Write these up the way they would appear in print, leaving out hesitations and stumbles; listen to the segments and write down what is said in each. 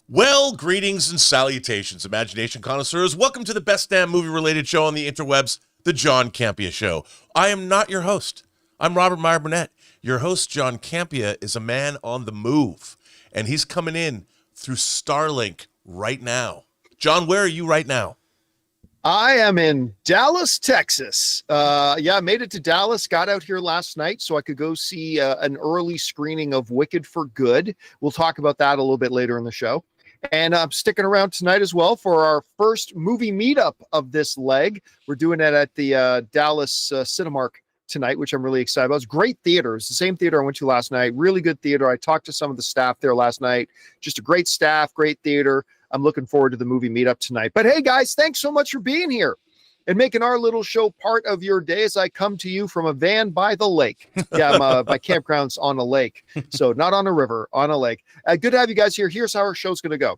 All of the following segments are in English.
Well, greetings and salutations, imagination connoisseurs. Welcome to the best damn movie-related show on the interwebs, the John Campea Show. I am not your host. I'm Robert Meyer Burnett. Your host, John Campea, is a man on the move, and he's coming in through Starlink right now. John, where are you right now? I am in Dallas, Texas. I made it to Dallas, got out here last night so I could go see an early screening of Wicked for Good. We'll talk about that a little bit later in the show. And I'm sticking around tonight as well for our first movie meetup of this leg. We're doing it at the Dallas Cinemark tonight, which I'm really excited about. It's great theater. It's the same theater I went to last night. Really good theater. I talked to some of the staff there last night. Just a great staff, great theater. I'm looking forward to the movie meetup tonight. But hey, guys, thanks so much for being here and making our little show part of your day as I come to you from a van by the lake. Yeah, my campground's on a lake. So not on a river, on a lake. Good to have you guys here. Here's how our show's going to go.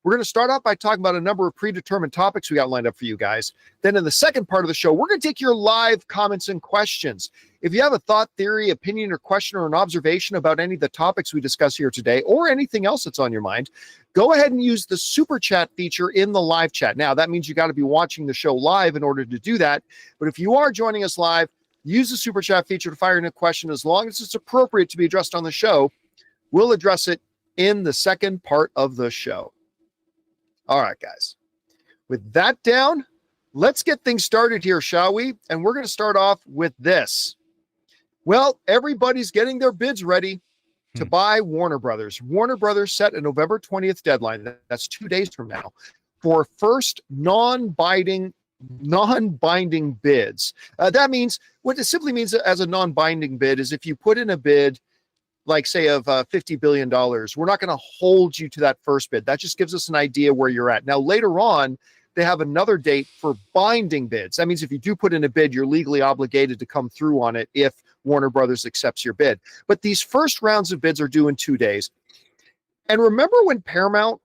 We're going to start off by talking about a number of predetermined topics we got lined up for you guys. Then in the second part of the show, we're going to take your live comments and questions. If you have a thought, theory, opinion, or question, or an observation about any of the topics we discuss here today, or anything else that's on your mind, go ahead and use the super chat feature in the live chat. Now, that means you got to be watching the show live in order to do that. But if you are joining us live, use the super chat feature to fire in a question as long as it's appropriate to be addressed on the show. We'll address it in the second part of the show. All right, guys. With that down, let's get things started here, shall we? And we're going to start off with this. Well, everybody's getting their bids ready to buy Warner Brothers. Warner Brothers set a November 20th deadline. That's 2 days from now for first non-binding bids. That means, what it simply means as a non-binding bid is if you put in a bid, like say of $50 billion, we're not going to hold you to that first bid. That just gives us an idea where you're at. Now, later on, they have another date for binding bids. That means if you do put in a bid, you're legally obligated to come through on it if Warner Brothers accepts your bid. But these first rounds of bids are due in 2 days. And remember when Paramount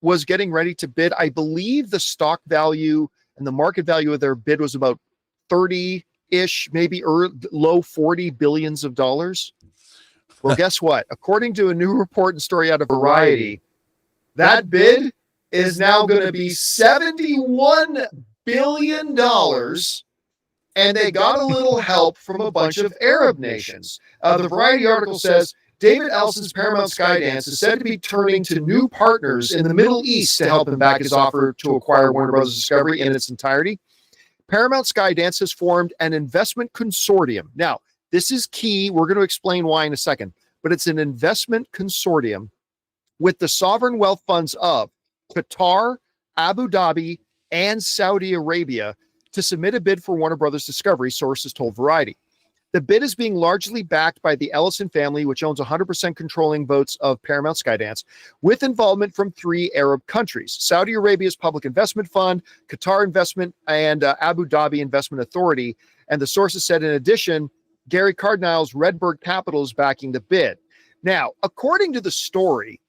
was getting ready to bid, I believe the stock value and the market value of their bid was about 30-ish, maybe low 40 billions of dollars. Well, guess what? According to a new report and story out of Variety, that bid is now going to be $71 billion. And they got a little help from a bunch of Arab nations. The Variety article says, David Ellison's Paramount Skydance is said to be turning to new partners in the Middle East to help him back his offer to acquire Warner Bros. Discovery in its entirety. Paramount Skydance has formed an investment consortium. Now, this is key. We're going to explain why in a second. But it's an investment consortium with the sovereign wealth funds of Qatar, Abu Dhabi, and Saudi Arabia to submit a bid for Warner Brothers Discovery, sources told Variety. The bid is being largely backed by the Ellison family, which owns 100% controlling votes of Paramount Skydance, with involvement from 3 Arab countries: Saudi Arabia's Public Investment Fund, Qatar Investment, and Abu Dhabi Investment Authority. And the sources said, in addition, Gary Cardinal's Redbird Capital is backing the bid. Now, according to the story,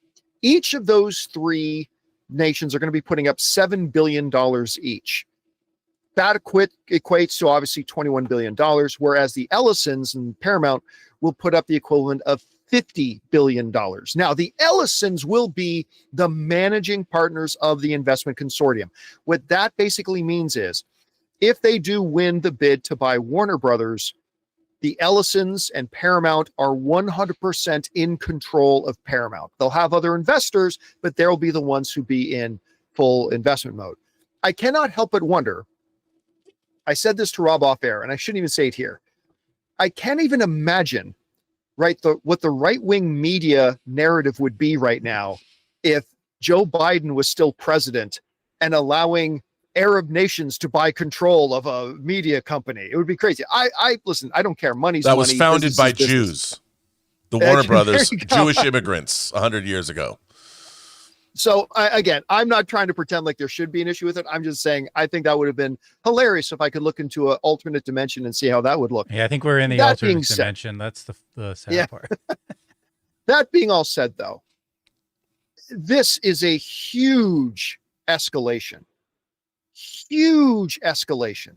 each of those 3 nations are going to be putting up $7 billion each. That equates to obviously $21 billion, whereas the Ellisons and Paramount will put up the equivalent of $50 billion. Now, the Ellisons will be the managing partners of the investment consortium. What that basically means is if they do win the bid to buy Warner Brothers, the Ellisons and Paramount are 100% in control of Paramount. They'll have other investors, but they'll be the ones who be in full investment mode. I cannot help but wonder, I said this to Rob off air, and I shouldn't even say it here. I can't even imagine, what the right-wing media narrative would be right now if Joe Biden was still president and allowing Arab nations to buy control of a media company. It would be crazy. I listen, I don't care. Money's money. That was founded by Jews. The Warner Brothers, Jewish immigrants 100 years ago. So again, I'm not trying to pretend like there should be an issue with it. I'm just saying I think that would have been hilarious if I could look into an alternate dimension and see how that would look. Yeah, I think we're in the alternate dimension. That's the sad part. That being all said, though, this is a huge escalation. Huge escalation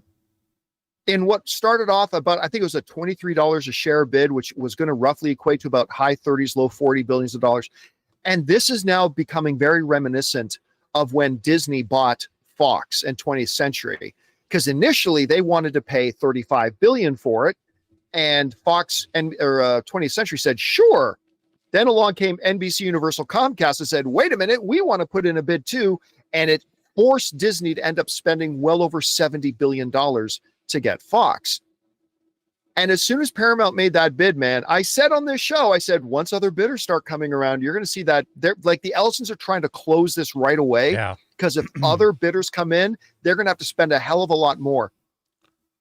in what started off about, I think it was a $23 a share bid, which was going to roughly equate to about high 30s, low 40 billions of dollars. And this is now becoming very reminiscent of when Disney bought Fox and 20th Century, because initially they wanted to pay $35 billion for it, and Fox and 20th Century said, sure. Then along came NBC Universal Comcast and said, wait a minute, we want to put in a bid too. And it forced Disney to end up spending well over $70 billion to get Fox. And as soon as Paramount made that bid, man, I said on this show, I said, once other bidders start coming around, you're going to see that they're like the Ellisons are trying to close this right away. Yeah. Because if other bidders come in, they're going to have to spend a hell of a lot more.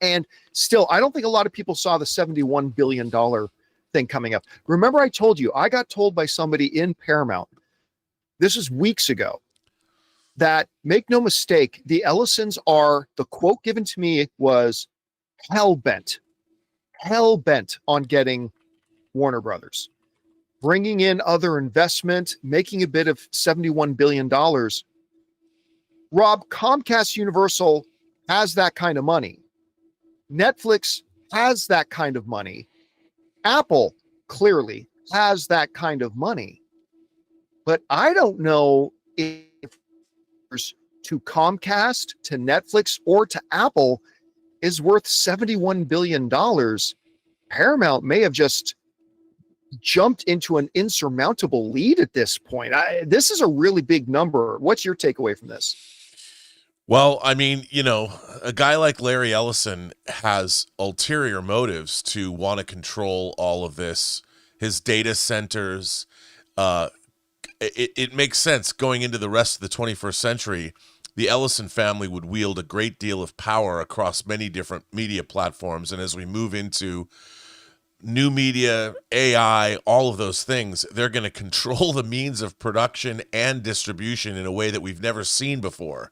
And still, I don't think a lot of people saw the $71 billion thing coming up. Remember, I told you, I got told by somebody in Paramount, this is weeks ago, that make no mistake, the Ellisons are, the quote given to me was hell-bent on getting Warner Brothers, bringing in other investment, making a bid of $71 billion. Rob, Comcast Universal has that kind of money. Netflix has that kind of money. Apple clearly has that kind of money. But I don't know if to Comcast, to Netflix, or to Apple is worth $71 billion. Paramount may have just jumped into an insurmountable lead at this point. This is a really big number. What's your takeaway from this? Well, I mean, you know, a guy like Larry Ellison has ulterior motives to want to control all of this, his data centers. It makes sense going into the rest of the 21st century. The Ellison family would wield a great deal of power across many different media platforms. And as we move into new media, AI, all of those things, they're going to control the means of production and distribution in a way that we've never seen before.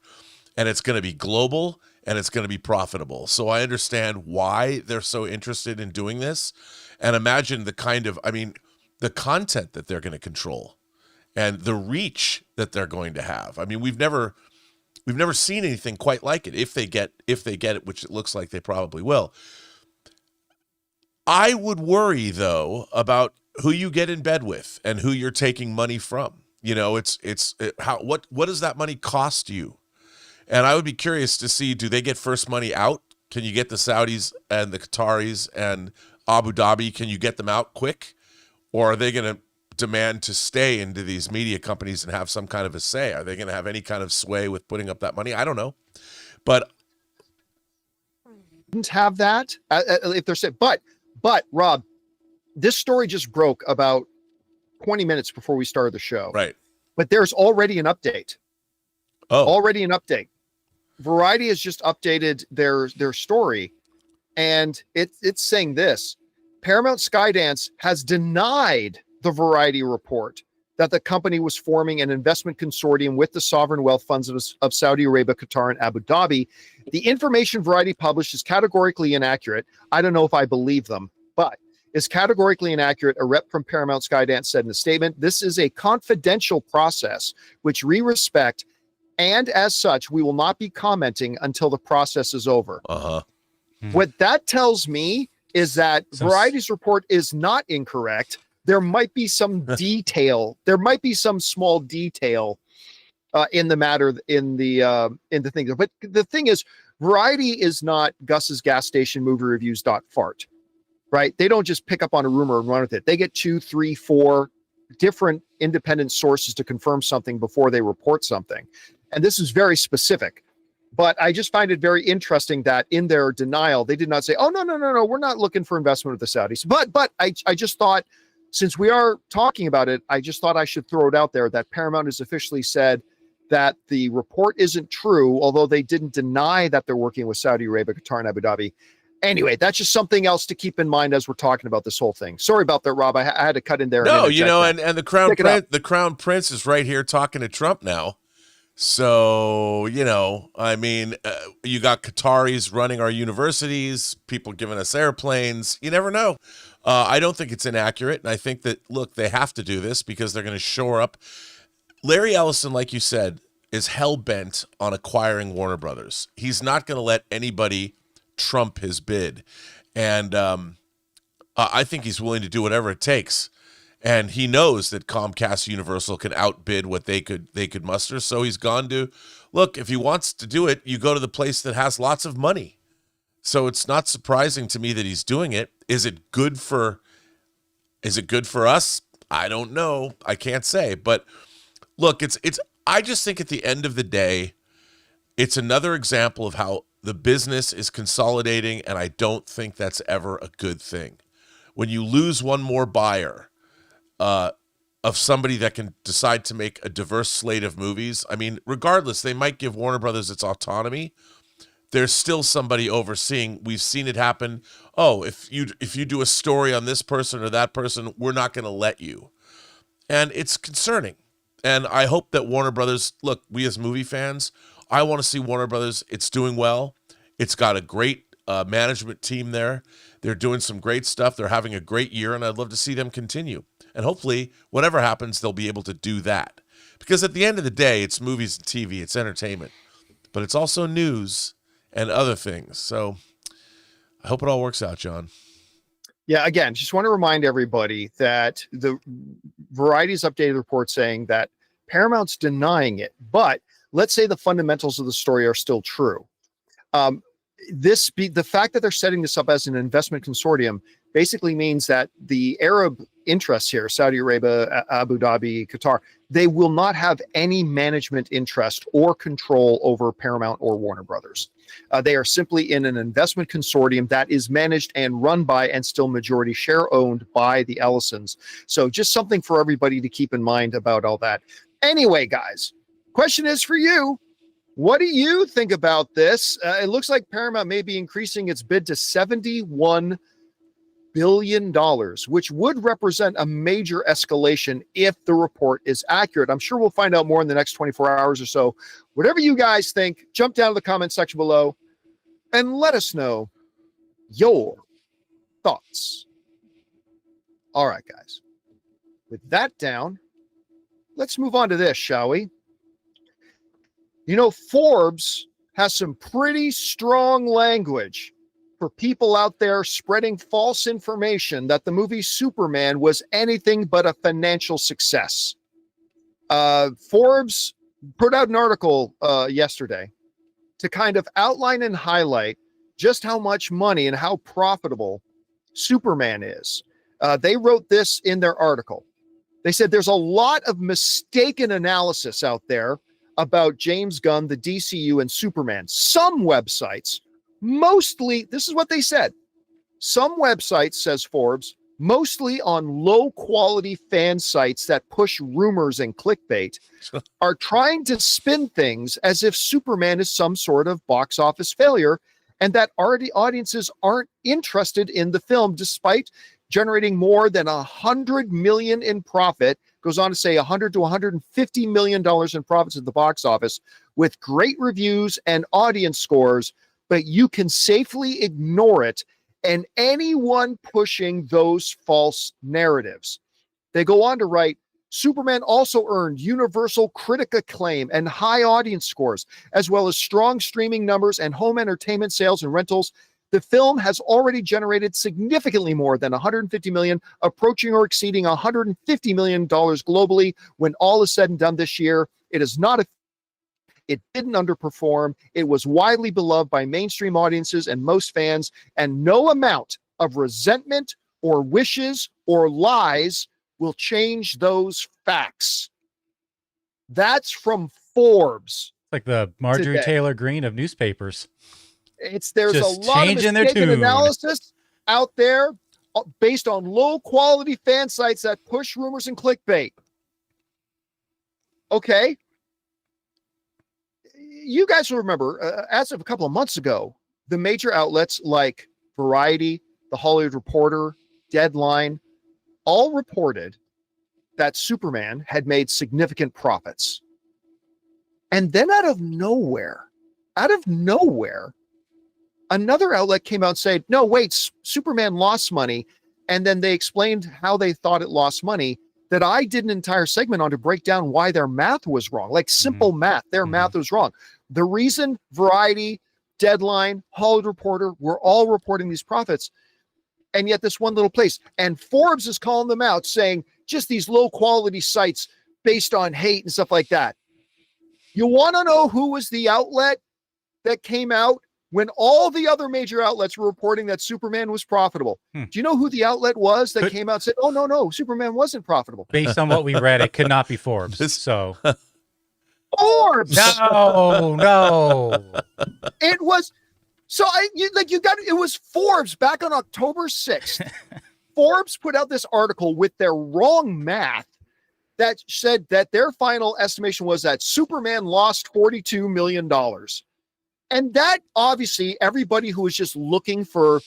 And it's going to be global and it's going to be profitable. So I understand why they're so interested in doing this. And imagine the kind of, I mean, the content that they're going to control and the reach that they're going to have. I mean, we've never seen anything quite like it. If they get it, which it looks like they probably will. I would worry though about who you get in bed with and who you're taking money from. You know, what does that money cost you? And I would be curious to see, do they get first money out? Can you get the Saudis and the Qataris and Abu Dhabi? Can you get them out quick? Or are they going to demand to stay into these media companies and have some kind of a say? Are they going to have any kind of sway with putting up that money? I don't know. But didn't have that if they're saying, but Rob, this story just broke about 20 minutes before we started the show. Right. But there's already an update. Oh, already an update. Variety has just updated their story, and it's saying this: Paramount Skydance has denied the Variety report that the company was forming an investment consortium with the sovereign wealth funds of Saudi Arabia, Qatar, and Abu Dhabi. The information Variety published is categorically inaccurate. I don't know if I believe them, but is categorically inaccurate. A rep from Paramount Skydance said in a statement, "This is a confidential process, which we respect. And as such, we will not be commenting until the process is over." What that tells me is that Variety's report is not incorrect. There might be some detail. There might be some small detail in the matter, in the thing. But the thing is, Variety is not Gus's gas station movie reviews.fart, right? They don't just pick up on a rumor and run with it. They get 2, 3, 4 different independent sources to confirm something before they report something. And this is very specific, but I just find it very interesting that in their denial, they did not say, "Oh, no, we're not looking for investment with the Saudis." But I just thought, since we are talking about it, I just thought I should throw it out there that Paramount has officially said that the report isn't true, although they didn't deny that they're working with Saudi Arabia, Qatar, and Abu Dhabi. Anyway, that's just something else to keep in mind as we're talking about this whole thing. Sorry about that, Rob. I had to cut in there. No, you know, and the Crown Prince is right here talking to Trump now. So, you know, I mean, you got Qataris running our universities, people giving us airplanes. You never know. I don't think it's inaccurate. And I think that, look, they have to do this because they're going to shore up. Larry Ellison, like you said, is hell-bent on acquiring Warner Brothers. He's not going to let anybody trump his bid. And I think he's willing to do whatever it takes. And he knows that Comcast Universal can outbid what they could muster. So he's gone to, look, if he wants to do it, you go to the place that has lots of money. So it's not surprising to me that he's doing it. Is it good for us? I don't know. I can't say. But look, I just think at the end of the day, it's another example of how the business is consolidating, and I don't think that's ever a good thing. When you lose one more buyer of somebody that can decide to make a diverse slate of movies, I mean, regardless, they might give Warner Brothers its autonomy. There's still somebody overseeing. We've seen it happen. Oh, if you do a story on this person or that person, we're not going to let you. And it's concerning. And I hope that Warner Brothers, look, we as movie fans, I want to see Warner Brothers. It's doing well. It's got a great management team there. They're doing some great stuff. They're having a great year, and I'd love to see them continue. And hopefully, whatever happens, they'll be able to do that. Because at the end of the day, it's movies and TV, it's entertainment. But it's also news and other things. So I hope it all works out, John. Yeah, again, just want to remind everybody that the Variety's updated report saying that Paramount's denying it, but let's say the fundamentals of the story are still true. The fact that they're setting this up as an investment consortium basically means that the Arab interests here, Saudi Arabia, Abu Dhabi, Qatar, they will not have any management interest or control over Paramount or Warner Brothers. They are simply in an investment consortium that is managed and run by and still majority share owned by the Ellisons. So just something for everybody to keep in mind about all that. Anyway, guys, question is for you. What do you think about this? It looks like Paramount may be increasing its bid to $71 billion, which would represent a major escalation if the report is accurate. I'm sure we'll find out more in the next 24 hours or so. Whatever you guys think, jump down to the comment section below and let us know your thoughts. All right, guys. With that down, let's move on to this, shall we? You know, Forbes has some pretty strong language for people out there spreading false information that the movie Superman was anything but a financial success. Forbes put out an article yesterday to kind of outline and highlight just how much money and how profitable Superman is. They wrote this in their article. They said there's a lot of mistaken analysis out there about James Gunn, the DCU, and Superman. Some websites, mostly, this is what they said. Some websites, says Forbes, mostly on low-quality fan sites that push rumors and clickbait, are trying to spin things as if Superman is some sort of box office failure and that audiences aren't interested in the film despite generating more than $100 million in profit. Goes on to say $100 to $150 million in profits at the box office with great reviews and audience scores, but you can safely ignore it and anyone pushing those false narratives. They go on to write, Superman also earned universal critic acclaim and high audience scores, as well as strong streaming numbers and home entertainment sales and rentals. The film has already generated significantly more than $150 million, approaching or exceeding $150 million globally when all is said and done this year. It didn't underperform. It was widely beloved by mainstream audiences and most fans, and no amount of resentment or wishes or lies will change those facts. That's from Forbes. Like the Marjorie today. Taylor Greene of newspapers. There's a lot of mistaken analysis out there based on low quality fan sites that push rumors and clickbait. Okay. You guys will remember, as of a couple of months ago, the major outlets like Variety, The Hollywood Reporter, Deadline, all reported that Superman had made significant profits. And then out of nowhere, another outlet came out and said, no, wait, Superman lost money. And then they explained how they thought it lost money that I did an entire segment on to break down why their math was wrong. Like simple math, their math was wrong. The reason Variety, Deadline, Hollywood Reporter were all reporting these profits, and yet this one little place, and Forbes is calling them out saying, just these low quality sites based on hate and stuff like that. You want to know who was the outlet that came out when all the other major outlets were reporting that Superman was profitable? Do you know who the outlet was that came out and said, oh, no, Superman wasn't profitable? Based on what we read, it could not be Forbes. So Forbes. No. It was. So it was Forbes back on October 6th. Forbes put out this article with their wrong math that said that their final estimation was that Superman lost $42 million. And that obviously everybody who was just looking for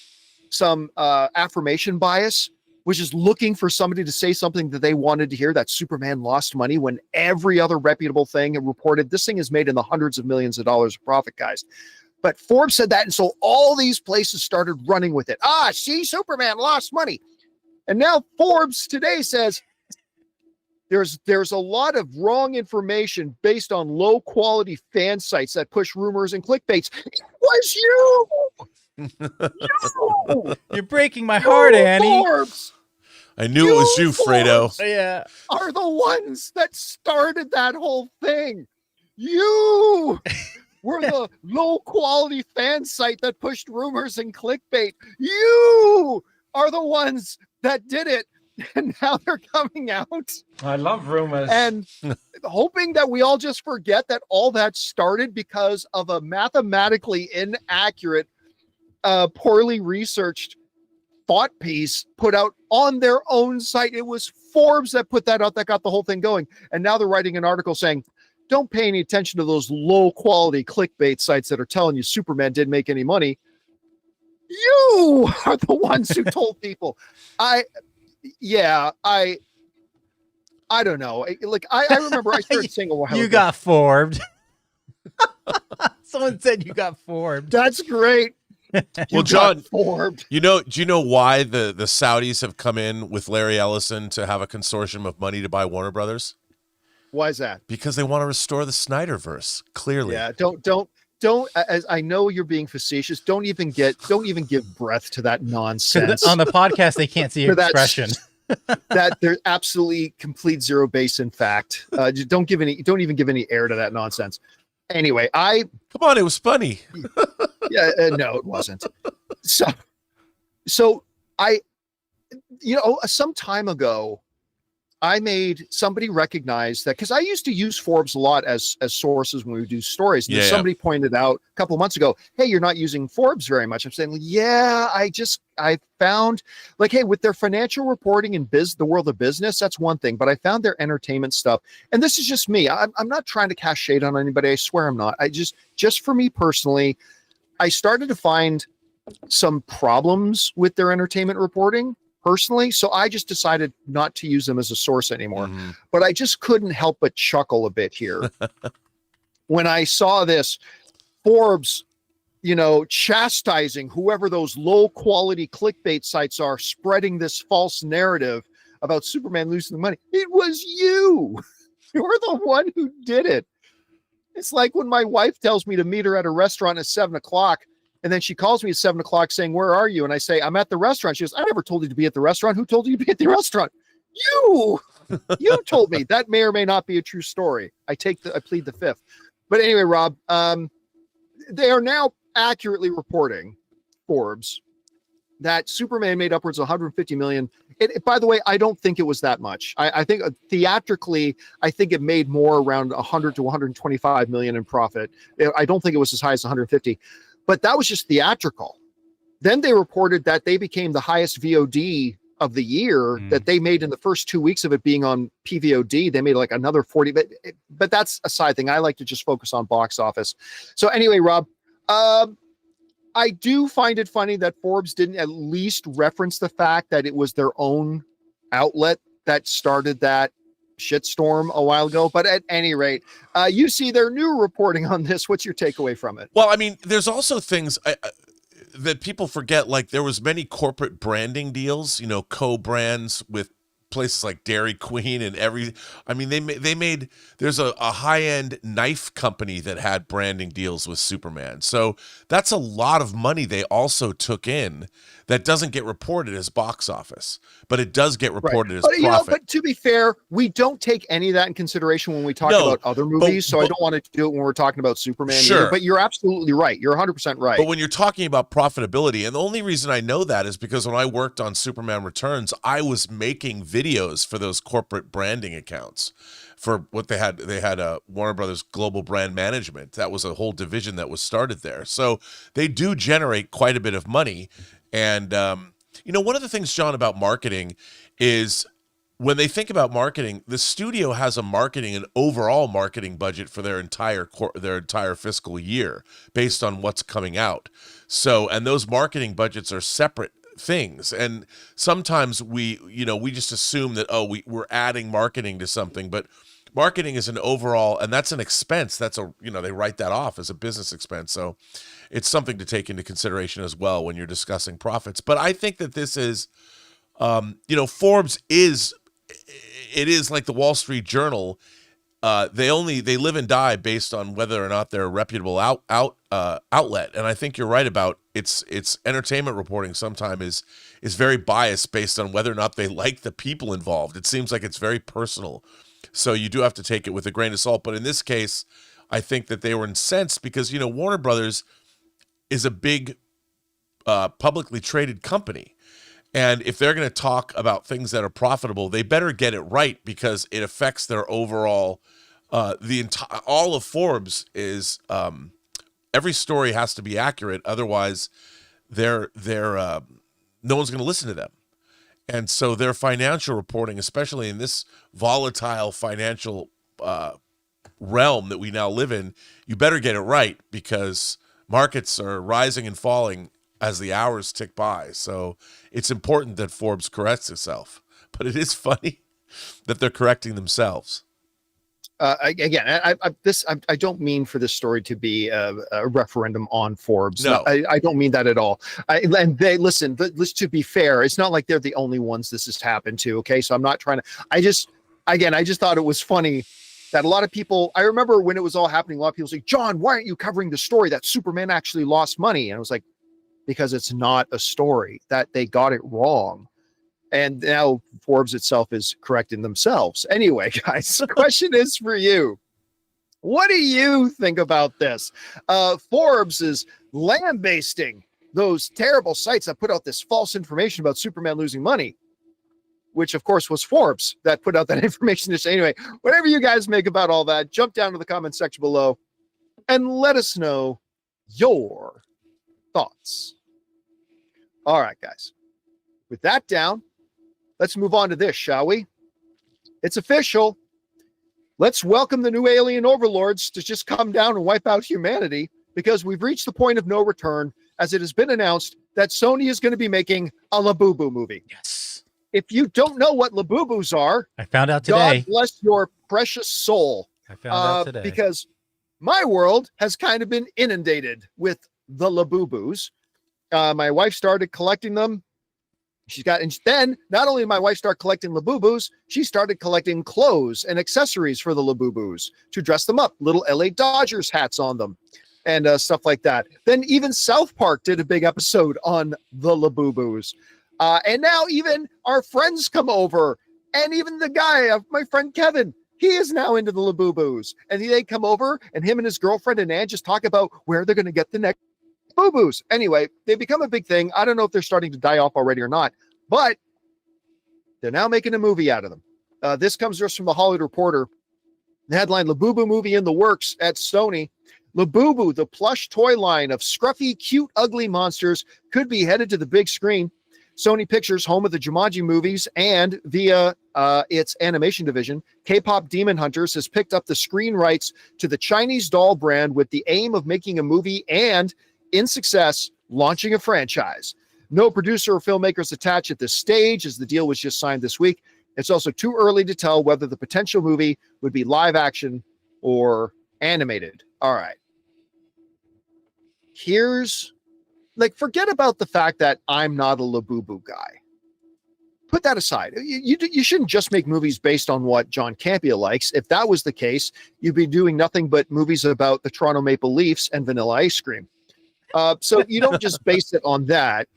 some affirmation bias was just looking for somebody to say something that they wanted to hear, that Superman lost money, when every other reputable thing had reported this thing is made in the hundreds of millions of dollars of profit, guys. But Forbes said that, and so all these places started running with it. See, Superman lost money. And now Forbes today says there's a lot of wrong information based on low quality fan sites that push rumors and clickbaits. It was you. You. You're breaking my heart, Annie. Forbes, I knew it was you, Fredo. Yeah. Are the ones that started that whole thing. You were the low quality fan site that pushed rumors and clickbait. You are the ones that did it. And now they're coming out. I love rumors. And hoping that we all just forget that all that started because of a mathematically inaccurate, poorly researched thought piece put out on their own site. It was Forbes that put that out, that got the whole thing going. And now they're writing an article saying, don't pay any attention to those low quality clickbait sites that are telling you Superman didn't make any money. You are the ones who told people. I don't know. I remember I started saying a while ago. You got Forbed. Someone said you got Forbed. That's great. Well, John, Forbed. do you know why the Saudis have come in with Larry Ellison to have a consortium of money to buy Warner Brothers? Why is that? Because they want to restore the Snyderverse. Clearly. Yeah. Don't. As I know you're being facetious. Don't even give breath to that nonsense. On the podcast, they can't see your expression. That there's absolutely complete zero base in fact. Don't even give any air to that nonsense. Anyway, come on, it was funny. Yeah, no, it wasn't. So I, some time ago, I made somebody recognize that, because I used to use Forbes a lot as sources when we would do stories. And somebody pointed out a couple of months ago, hey, you're not using Forbes very much. I'm saying, yeah, I found, like, hey, with their financial reporting in the world of business, that's one thing. But I found their entertainment stuff. And this is just me. I'm not trying to cast shade on anybody. I swear I'm not. Just for me personally, I started to find some problems with their entertainment reporting. Personally, so I just decided not to use them as a source anymore. Mm-hmm. But I just couldn't help but chuckle a bit here when I saw this Forbes, chastising whoever those low quality clickbait sites are, spreading this false narrative about Superman losing the money. It was you. You're the one who did it. It's like when my wife tells me to meet her at a restaurant at 7:00. And then she calls me at 7:00 saying, where are you? And I say, I'm at the restaurant. She goes, I never told you to be at the restaurant. Who told you to be at the restaurant? You told me. That may or may not be a true story. I plead the fifth. But anyway, Rob, they are now accurately reporting, Forbes, that Superman made upwards of $150 million. By the way, I don't think it was that much. I think theatrically, I think it made more, around 100 to 125 million in profit. I don't think it was as high as 150. But that was just theatrical. Then they reported that they became the highest VOD of the year, that they made in the first 2 weeks of it being on PVOD. They made like another 40, but that's a side thing. I like to just focus on box office. So anyway, Rob, I do find it funny that Forbes didn't at least reference the fact that it was their own outlet that started that shitstorm a while ago. But at any rate, you see their new reporting on this. What's your takeaway from it? Well, I mean, there's also things that people forget. Like, there was many corporate branding deals, co-brands with places like Dairy Queen and they made there's a high-end knife company that had branding deals with Superman. So that's a lot of money they also took in that doesn't get reported as box office, but it does get reported as profit. But to be fair, we don't take any of that in consideration when we talk about other movies. I don't want to do it when we're talking about Superman. Sure. Either, but you're absolutely right. You're 100% right. But when you're talking about profitability, and the only reason I know that is because when I worked on Superman Returns, I was making videos for those corporate branding accounts for what they had. They had Warner Brothers Global Brand Management. That was a whole division that was started there. So they do generate quite a bit of money. And, one of the things, John, about marketing is when they think about marketing, the studio has a marketing and overall marketing budget for their entire fiscal year based on what's coming out. So, and those marketing budgets are separate things. And sometimes we just assume that, we're adding marketing to something, but marketing is an overall, and that's an expense. That's they write that off as a business expense. So it's something to take into consideration as well when you're discussing profits. But I think that this is, Forbes is like the Wall Street Journal. They live and die based on whether or not they're a reputable outlet. And I think you're right about its entertainment reporting sometimes is very biased based on whether or not they like the people involved. It seems like it's very personal. So you do have to take it with a grain of salt. But in this case, I think that they were incensed because, Warner Brothers is a big publicly traded company. And if they're going to talk about things that are profitable, they better get it right because it affects their overall, all of Forbes is, every story has to be accurate. Otherwise they're no one's going to listen to them. And so their financial reporting, especially in this volatile financial realm that we now live in, you better get it right because markets are rising and falling as the hours tick by. So it's important that Forbes corrects itself. But it is funny that they're correcting themselves. I don't mean for this story to be a referendum on Forbes. No, I don't mean that at all. Let's to be fair, it's not like they're the only ones this has happened to. Okay, so I'm not trying to. I just thought it was funny that a lot of people. I remember when it was all happening, a lot of people say, "John, why aren't you covering the story that Superman actually lost money?" And I was like, because it's not a story, that they got it wrong. And now Forbes itself is correcting themselves. Anyway, guys, the question is for you. What do you think about this? Forbes is lambasting those terrible sites that put out this false information about Superman losing money, which of course was Forbes that put out that information. Anyway, whatever you guys make about all that, jump down to the comment section below and let us know your thoughts. All right, guys. With that down, let's move on to this, shall we? It's official. Let's welcome the new alien overlords to just come down and wipe out humanity because we've reached the point of no return as it has been announced that Sony is going to be making a Labubu movie. Yes. If you don't know what Labubus are, I found out today. God bless your precious soul. I found out today. Because my world has kind of been inundated with the Labubus. My wife started collecting them. And then not only did my wife start collecting Labubus, she started collecting clothes and accessories for the Labubus to dress them up, little LA Dodgers hats on them and stuff like that. Then even South Park did a big episode on the Labubus. And now even our friends come over, and even the guy, my friend Kevin, he is now into the Labubus. And they come over, and him and his girlfriend and Ann just talk about where they're going to get the next Boo-boos. Anyway, they become a big thing. I don't know if they're starting to die off already or not, but they're now making a movie out of them. This comes just from the Hollywood Reporter. The headline, Labubu movie in the works at Sony. Labubu, the plush toy line of scruffy, cute, ugly monsters, could be headed to the big screen. Sony Pictures, home of the Jumanji movies, and via its animation division, K-pop Demon Hunters has picked up the screen rights to the Chinese doll brand with the aim of making a movie and, in success, launching a franchise. No producer or filmmakers attached at this stage, as the deal was just signed this week. It's also too early to tell whether the potential movie would be live action or animated. All right. Forget about the fact that I'm not a Labubu guy. put that aside. You shouldn't just make movies based on what John Campea likes. If that was the case, you'd be doing nothing but movies about the Toronto Maple Leafs and vanilla ice cream. So you don't just base it on that.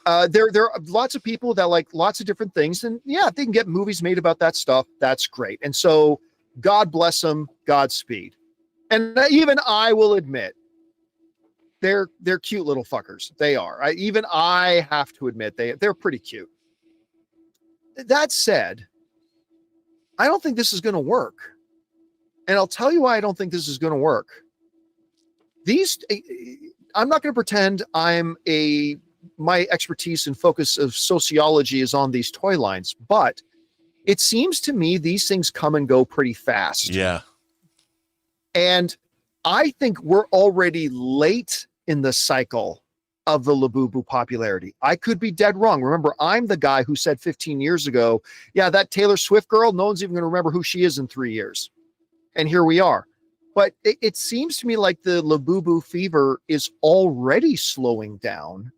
There are lots of people that like lots of different things, and yeah, if they can get movies made about that stuff, that's great. And so God bless them, Godspeed. And even I will admit, they're cute little fuckers. They are. I have to admit they're pretty cute. That said, I don't think this is going to work. And I'll tell you why I don't think this is going to work. I'm not going to pretend my expertise and focus of sociology is on these toy lines, but it seems to me these things come and go pretty fast. Yeah. And I think we're already late in the cycle of the Labubu popularity. I could be dead wrong. Remember, I'm the guy who said 15 years ago, yeah, that Taylor Swift girl, no one's even going to remember who she is in 3 years. And here we are. But it seems to me like the Labubu fever is already slowing down.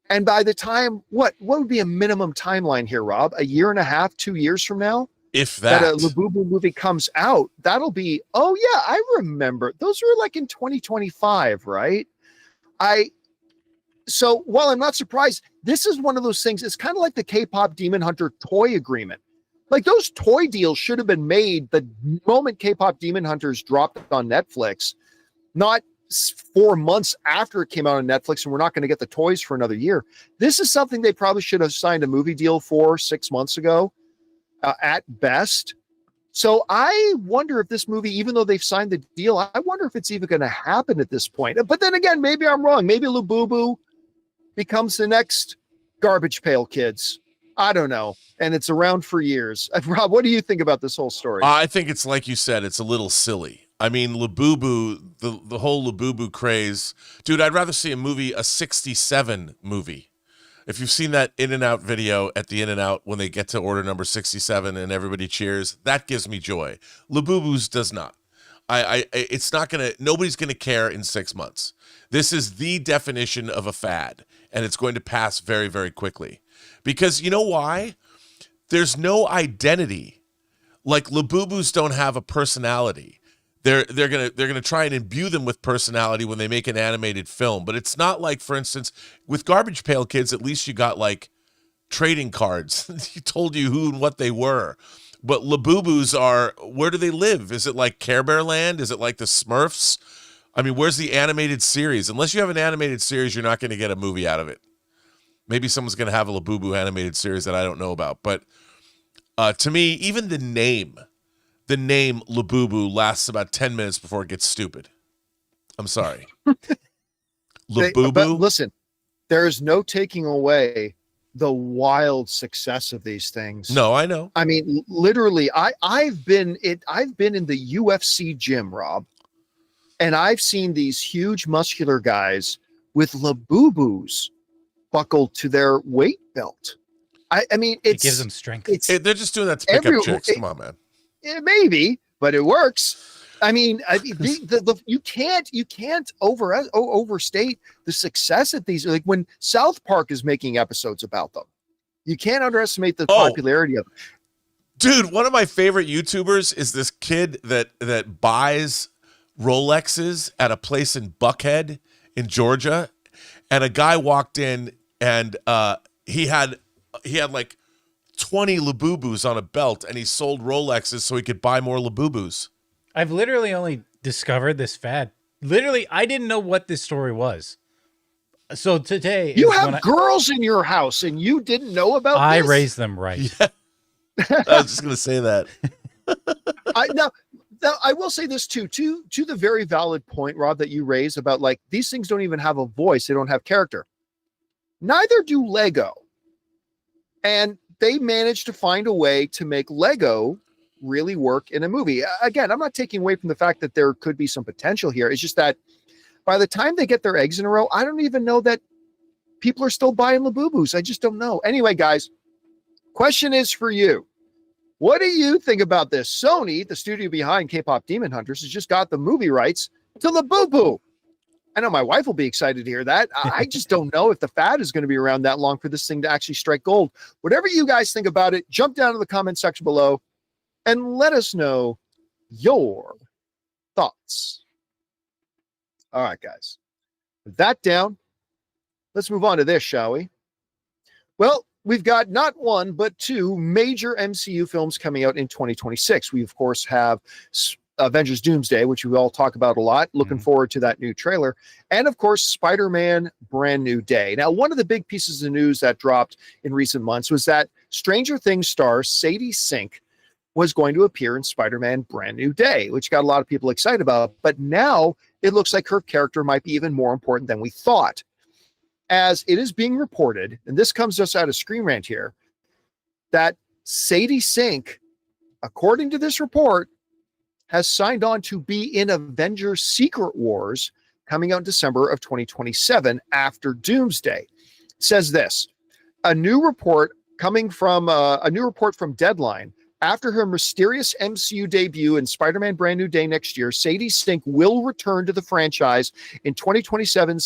And by the time, what would be a minimum timeline here, Rob? A year and a half, 2 years from now? If that a Labubu movie comes out, that'll be, oh yeah, I remember. Those were like in 2025, right? So while I'm not surprised, this is one of those things, it's kind of like the K-pop Demon Hunter toy agreement. Like those toy deals should have been made the moment K-pop Demon Hunters dropped on Netflix, not 4 months after it came out on Netflix, and we're not going to get the toys for another year. This is something they probably should have signed a movie deal for 6 months ago, at best. So I wonder if this movie, even though they've signed the deal, I wonder if it's even going to happen at this point. But then again, maybe I'm wrong. Maybe Labubu becomes the next Garbage Pail Kids. I don't know. And it's around for years. Rob, what do you think about this whole story? I think it's like you said, it's a little silly. I mean, Labubu, the whole Labubu craze. Dude, I'd rather see a 67 movie. If you've seen that In-N-Out video at the In-N-Out when they get to order number 67 and everybody cheers, that gives me joy. Labubu's does not. It's not going to, nobody's going to care in 6 months. This is the definition of a fad, and it's going to pass very, very quickly. Because you know why? There's no identity. Like Labubus don't have a personality. They're gonna try and imbue them with personality when they make an animated film, but it's not like, for instance, with Garbage Pail Kids, at least you got like trading cards. He told you who and what they were. But Labubus are, where do they live? Is it like Care Bear Land? Is it like the Smurfs? I mean, where's the animated series? Unless you have an animated series, you're not going to get a movie out of it. Maybe someone's going to have a Labubu animated series that I don't know about. But to me, even the name Labubu lasts about 10 minutes before it gets stupid. I'm sorry. Labubu? But listen, there's no taking away the wild success of these things. No, I know. I mean, literally, I've been in the UFC gym, Rob, and I've seen these huge muscular guys with Labubus buckled to their weight belt. I mean, it gives them strength. They're just doing that to pick up chicks. Come on, man. Maybe, but it works. I mean, you can't overstate the success of these. Like when South Park is making episodes about them, you can't underestimate the popularity of them. Dude, one of my favorite YouTubers is this kid that buys Rolexes at a place in Buckhead in Georgia, and a guy walked in and he had like 20 Labubus on a belt, and he sold Rolexes so he could buy more Labubus. I've literally only discovered this fad. Literally, I didn't know what this story was. So today, you have girls in your house, and you didn't know about I this? raised them right. Yeah. I was just going to say that. Now, I will say this too, to the very valid point, Rob, that you raised about like these things don't even have a voice; they don't have character. Neither do Lego, and they managed to find a way to make Lego really work in a movie. Again, I'm not taking away from the fact that there could be some potential here. It's just that by the time they get their eggs in a row, I don't even know that people are still buying Labubus. I just don't know. Anyway, guys, question is for you. What do you think about this? Sony, the studio behind K-pop Demon Hunters, has just got the movie rights to Labubu. I know my wife will be excited to hear that. I just don't know if the fad is going to be around that long for this thing to actually strike gold. Whatever you guys think about it, jump down to the comment section below and let us know your thoughts. All right, guys. With that down, let's move on to this, shall we? Well, we've got not one, but two major MCU films coming out in 2026. We, of course, have Avengers Doomsday, which we all talk about a lot. Looking forward to that new trailer. And, of course, Spider-Man Brand New Day. Now, one of the big pieces of news that dropped in recent months was that Stranger Things star Sadie Sink was going to appear in Spider-Man Brand New Day, which got a lot of people excited about. But now it looks like her character might be even more important than we thought. As it is being reported, and this comes just out of Screen Rant here, that Sadie Sink, according to this report, has signed on to be in Avengers Secret Wars coming out in December of 2027 after Doomsday. It says this, a new report from Deadline. After her mysterious MCU debut in Spider-Man Brand New Day next year, Sadie Sink will return to the franchise in 2027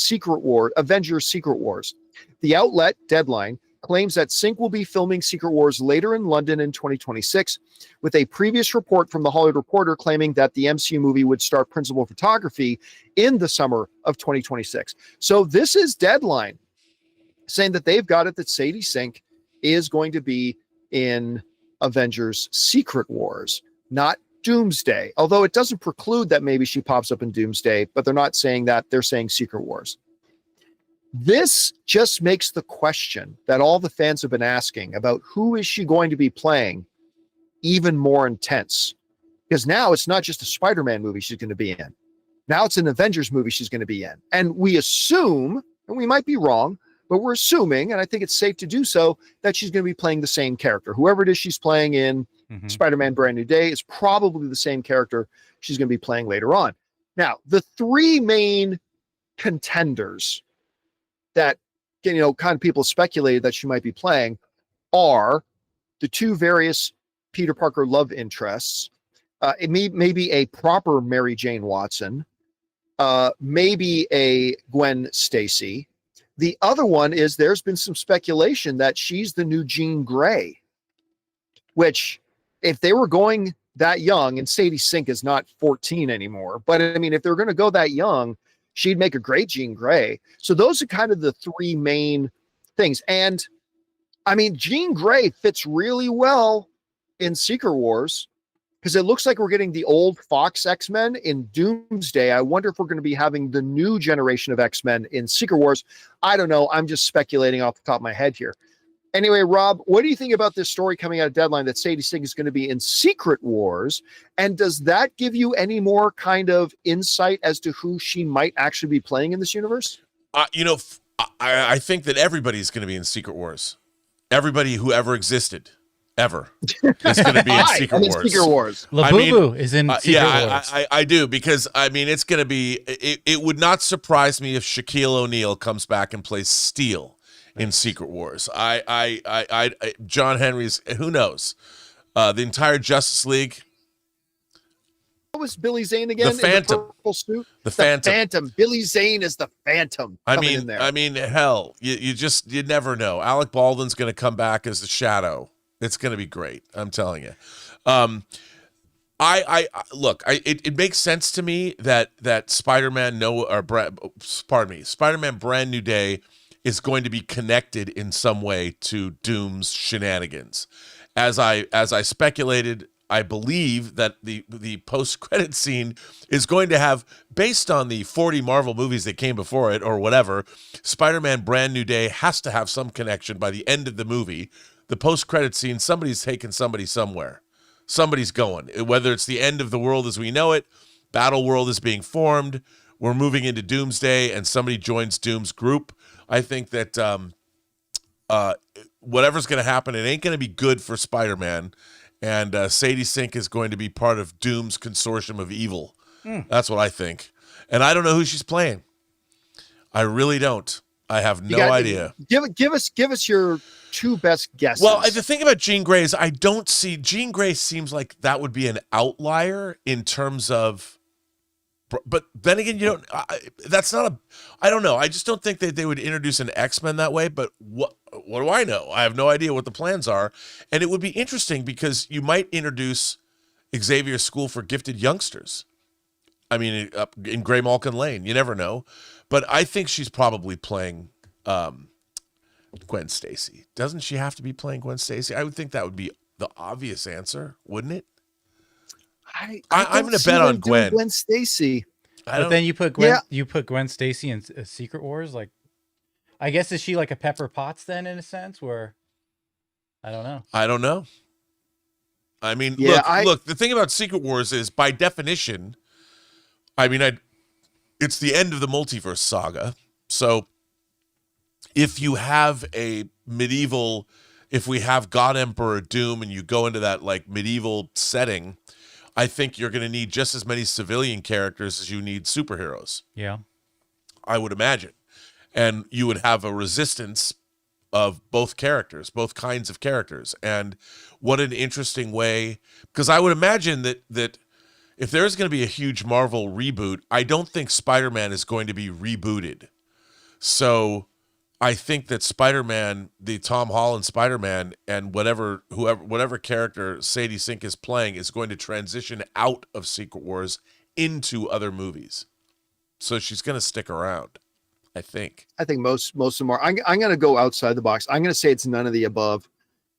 Avengers Secret Wars. The outlet, Deadline, claims that Sink will be filming Secret Wars later in London in 2026, with a previous report from The Hollywood Reporter claiming that the MCU movie would start principal photography in the summer of 2026. So this is Deadline saying that they've got it that Sadie Sink is going to be in Avengers Secret Wars, not Doomsday. Although it doesn't preclude that maybe she pops up in Doomsday, but they're not saying that. They're saying Secret Wars. This just makes the question that all the fans have been asking about who is she going to be playing even more intense. Because now it's not just a Spider-Man movie she's going to be in. Now it's an Avengers movie she's going to be in. And we assume, and we might be wrong, but we're assuming, and I think it's safe to do so, that she's going to be playing the same character. Whoever it is she's playing in Spider-Man Brand New Day is probably the same character she's going to be playing later on. Now, the three main contenders that, kind of people speculated that she might be playing are the two various Peter Parker love interests. It may be a proper Mary Jane Watson, maybe a Gwen Stacy. The other one is there's been some speculation that she's the new Jean Grey, which if they were going that young, and Sadie Sink is not 14 anymore, but I mean, if they're going to go that young, she'd make a great Jean Grey. So those are kind of the three main things. And I mean, Jean Grey fits really well in Secret Wars because it looks like we're getting the old Fox X-Men in Doomsday. I wonder if we're going to be having the new generation of X-Men in Secret Wars. I don't know. I'm just speculating off the top of my head here. Anyway, Rob, what do you think about this story coming out of Deadline that Sadie Sink is going to be in Secret Wars? And does that give you any more kind of insight as to who she might actually be playing in this universe? I think that everybody's going to be in Secret Wars. Everybody who ever existed. Ever is going to be in Secret Wars. Secret Wars. Labubu is in Secret Wars. I do, because I mean it's going to be. It would not surprise me if Shaquille O'Neal comes back and plays Steel in Secret Wars. John Henry's. Who knows? The entire Justice League. What was Billy Zane again? The Phantom. In the purple suit? The Phantom. Billy Zane is the Phantom. I mean, hell, you never know. Alec Baldwin's going to come back as the Shadow. It's going to be great. I'm telling you. It makes sense to me that Spider-Man Brand New Day is going to be connected in some way to Doom's shenanigans. As I speculated, I believe that the post-credit scene is going to have, based on the 40 Marvel movies that came before it or whatever, Spider-Man Brand New Day has to have some connection by the end of the movie. The post-credit scene, somebody's taking somebody somewhere. Somebody's going. Whether it's the end of the world as we know it, Battle World is being formed, we're moving into Doomsday, and somebody joins Doom's group. I think that whatever's going to happen, it ain't going to be good for Spider-Man. And Sadie Sink is going to be part of Doom's consortium of evil. That's what I think. And I don't know who she's playing. I really don't. I have no idea. Give us your two best guesses. Well, the thing about Jean Grey is I don't see Jean Grey seems like that would be an outlier in terms of But then again, that's not I don't know. I just don't think that they would introduce an X-Men that way, but what do I know? I have no idea what the plans are. And it would be interesting because you might introduce Xavier's School for Gifted Youngsters. I mean, in Gray Malkin Lane, you never know. But I think she's probably playing Gwen Stacy. Doesn't she have to be playing Gwen Stacy? I would think that would be the obvious answer, wouldn't it? I'm going to bet on Gwen. Gwen Stacy. But then you put Gwen Stacy in Secret Wars. Like, I guess is she like a Pepper Potts then in a sense? Where I don't know. I mean, look. The thing about Secret Wars is, by definition, I mean, it's the end of the multiverse saga. So, if you have if we have God Emperor Doom, and you go into that like medieval setting, I think you're going to need just as many civilian characters as you need superheroes. Yeah. I would imagine. And you would have a resistance of both kinds of characters. And what an interesting way, because I would imagine that if there's going to be a huge Marvel reboot, I don't think Spider-Man is going to be rebooted. So I think that Spider-Man, the Tom Holland Spider-Man, and whatever character Sadie Sink is playing is going to transition out of Secret Wars into other movies. So she's going to stick around, I think. I think most of them are. I'm going to go outside the box. I'm going to say it's none of the above.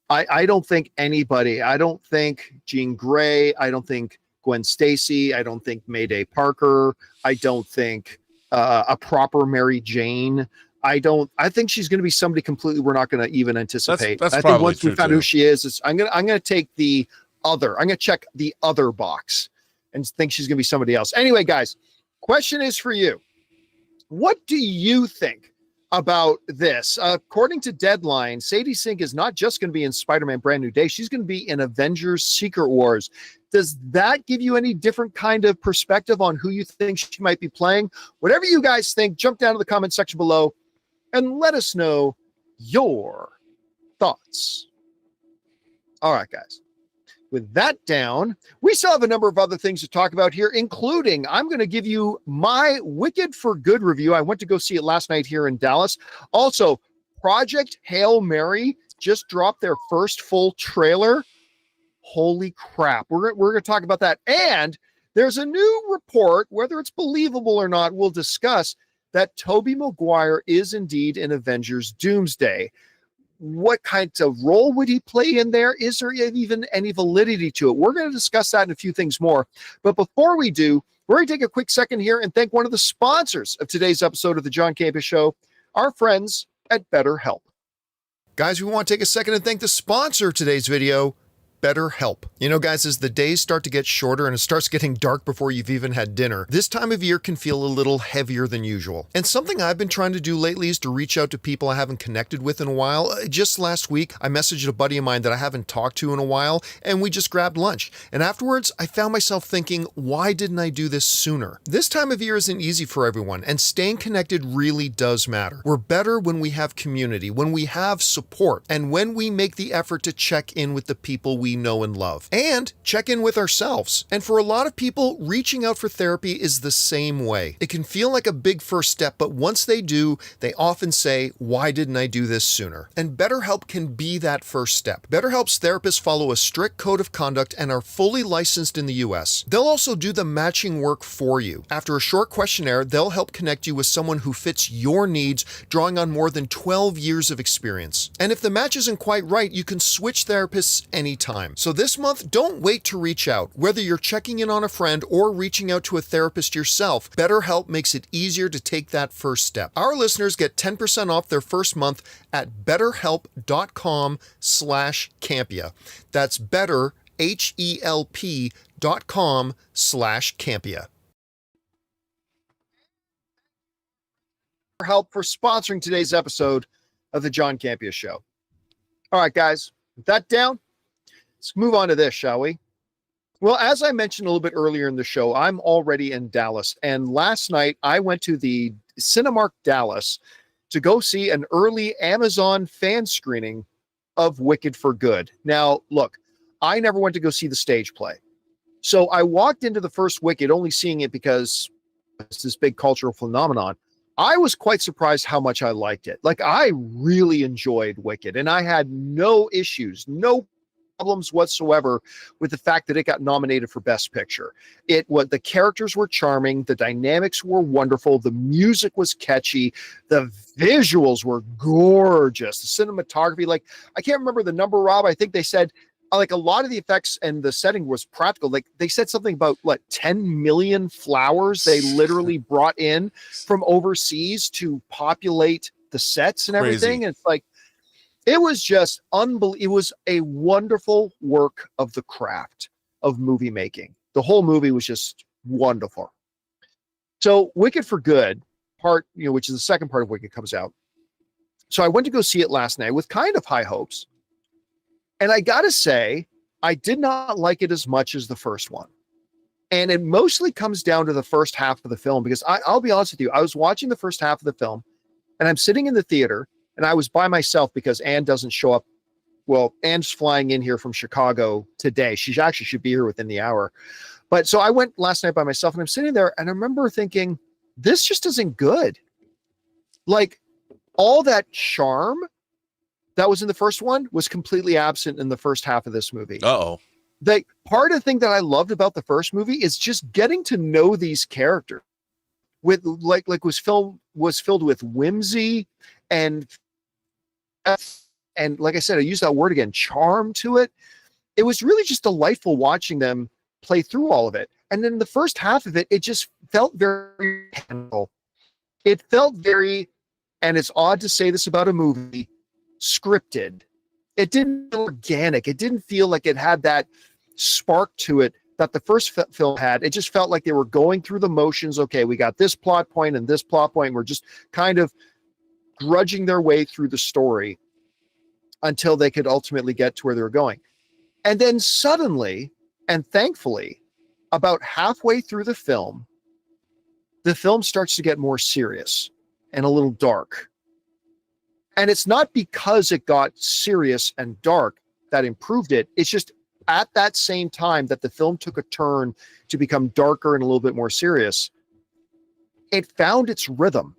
I don't think anybody. I don't think Jean Grey. I don't think Gwen Stacy. I don't think Mayday Parker. I don't think a proper Mary Jane. I think she's going to be somebody completely we're not going to even anticipate. That's I think once we found who she is, I'm going to take the other. I'm going to check the other box and think she's going to be somebody else. Anyway, guys, question is for you. What do you think about this? According to Deadline, Sadie Sink is not just going to be in Spider-Man Brand New Day. She's going to be in Avengers Secret Wars. Does that give you any different kind of perspective on who you think she might be playing? Whatever you guys think, jump down to the comment section below and let us know your thoughts. All right, guys. With that down, we still have a number of other things to talk about here, including I'm going to give you my Wicked for Good review. I went to go see it last night here in Dallas. Also, Project Hail Mary just dropped their first full trailer. Holy crap. We're going to talk about that. And there's a new report, whether it's believable or not, we'll discuss, that Tobey Maguire is indeed in Avengers Doomsday. What kind of role would he play in there? Is there even any validity to it? We're going to discuss that and a few things more. But before we do, we're going to take a quick second here and thank one of the sponsors of today's episode of the John Campea Show, our friends at BetterHelp. Guys, we want to take a second and thank the sponsor of today's video, BetterHelp. You know, guys, as the days start to get shorter and it starts getting dark before you've even had dinner, this time of year can feel a little heavier than usual. And something I've been trying to do lately is to reach out to people I haven't connected with in a while. Just last week, I messaged a buddy of mine that I haven't talked to in a while, and we just grabbed lunch. And afterwards, I found myself thinking, why didn't I do this sooner? This time of year isn't easy for everyone, and staying connected really does matter. We're better when we have community, when we have support, and when we make the effort to check in with the people we know and love, and check in with ourselves. And for a lot of people, reaching out for therapy is the same way. It can feel like a big first step, but once they do, they often say, why didn't I do this sooner? And BetterHelp can be that first step. BetterHelp's therapists follow a strict code of conduct and are fully licensed in the US. They'll also do the matching work for you. After a short questionnaire, they'll help connect you with someone who fits your needs, drawing on more than 12 years of experience. And if the match isn't quite right, you can switch therapists anytime. So this month, don't wait to reach out. Whether you're checking in on a friend or reaching out to a therapist yourself, BetterHelp makes it easier to take that first step. Our listeners get 10% off their first month at betterhelp.com/Campea. That's better, HELP.com/Campea. Help for sponsoring today's episode of the John Campea Show. All right, guys, with that down, let's move on to this, shall we? Well, as I mentioned a little bit earlier in the show, I'm already in Dallas. And last night, I went to the Cinemark Dallas to go see an early Amazon fan screening of Wicked for Good. Now, look, I never went to go see the stage play. So I walked into the first Wicked only seeing it because it's this big cultural phenomenon. I was quite surprised how much I liked it. Like, I really enjoyed Wicked, and I had no issues, no problems whatsoever with the fact that it got nominated for Best Picture. The characters were charming, the dynamics were wonderful, the music was catchy, the visuals were gorgeous, the cinematography, like, I can't remember the number, Rob. I think they said like a lot of the effects and the setting was practical. Like, they said something about 10 million flowers they literally brought in from overseas to populate the sets and everything. And it's like, it was just unbelievable. It was a wonderful work of the craft of movie making. The whole movie was just wonderful. So Wicked for Good part, which is the second part of Wicked, comes out. So I went to go see it last night with kind of high hopes. And I got to say, I did not like it as much as the first one. And it mostly comes down to the first half of the film, because I'll be honest with you, I was watching the first half of the film and I'm sitting in the theater and I was by myself because Anne doesn't show up. Well, Anne's flying in here from Chicago today. She actually should be here within the hour. But so I went last night by myself and I'm sitting there and I remember thinking, this just isn't good. Like, all that charm that was in the first one was completely absent in the first half of this movie. Part of the thing that I loved about the first movie is just getting to know these characters with was filled with whimsy and like I said, I use that word again, charm to it. It was really just delightful watching them play through all of it. And then the first half of it, it just felt very mechanical. It felt very, and it's odd to say this about a movie, scripted. It didn't feel organic. It didn't feel like it had that spark to it that the first film had. It just felt like they were going through the motions. Okay, we got this plot point and this plot point. We're just kind of grudging their way through the story until they could ultimately get to where they were going. And then suddenly, and thankfully, about halfway through the film starts to get more serious and a little dark. And it's not because it got serious and dark that improved it. It's just at that same time that the film took a turn to become darker and a little bit more serious, it found its rhythm.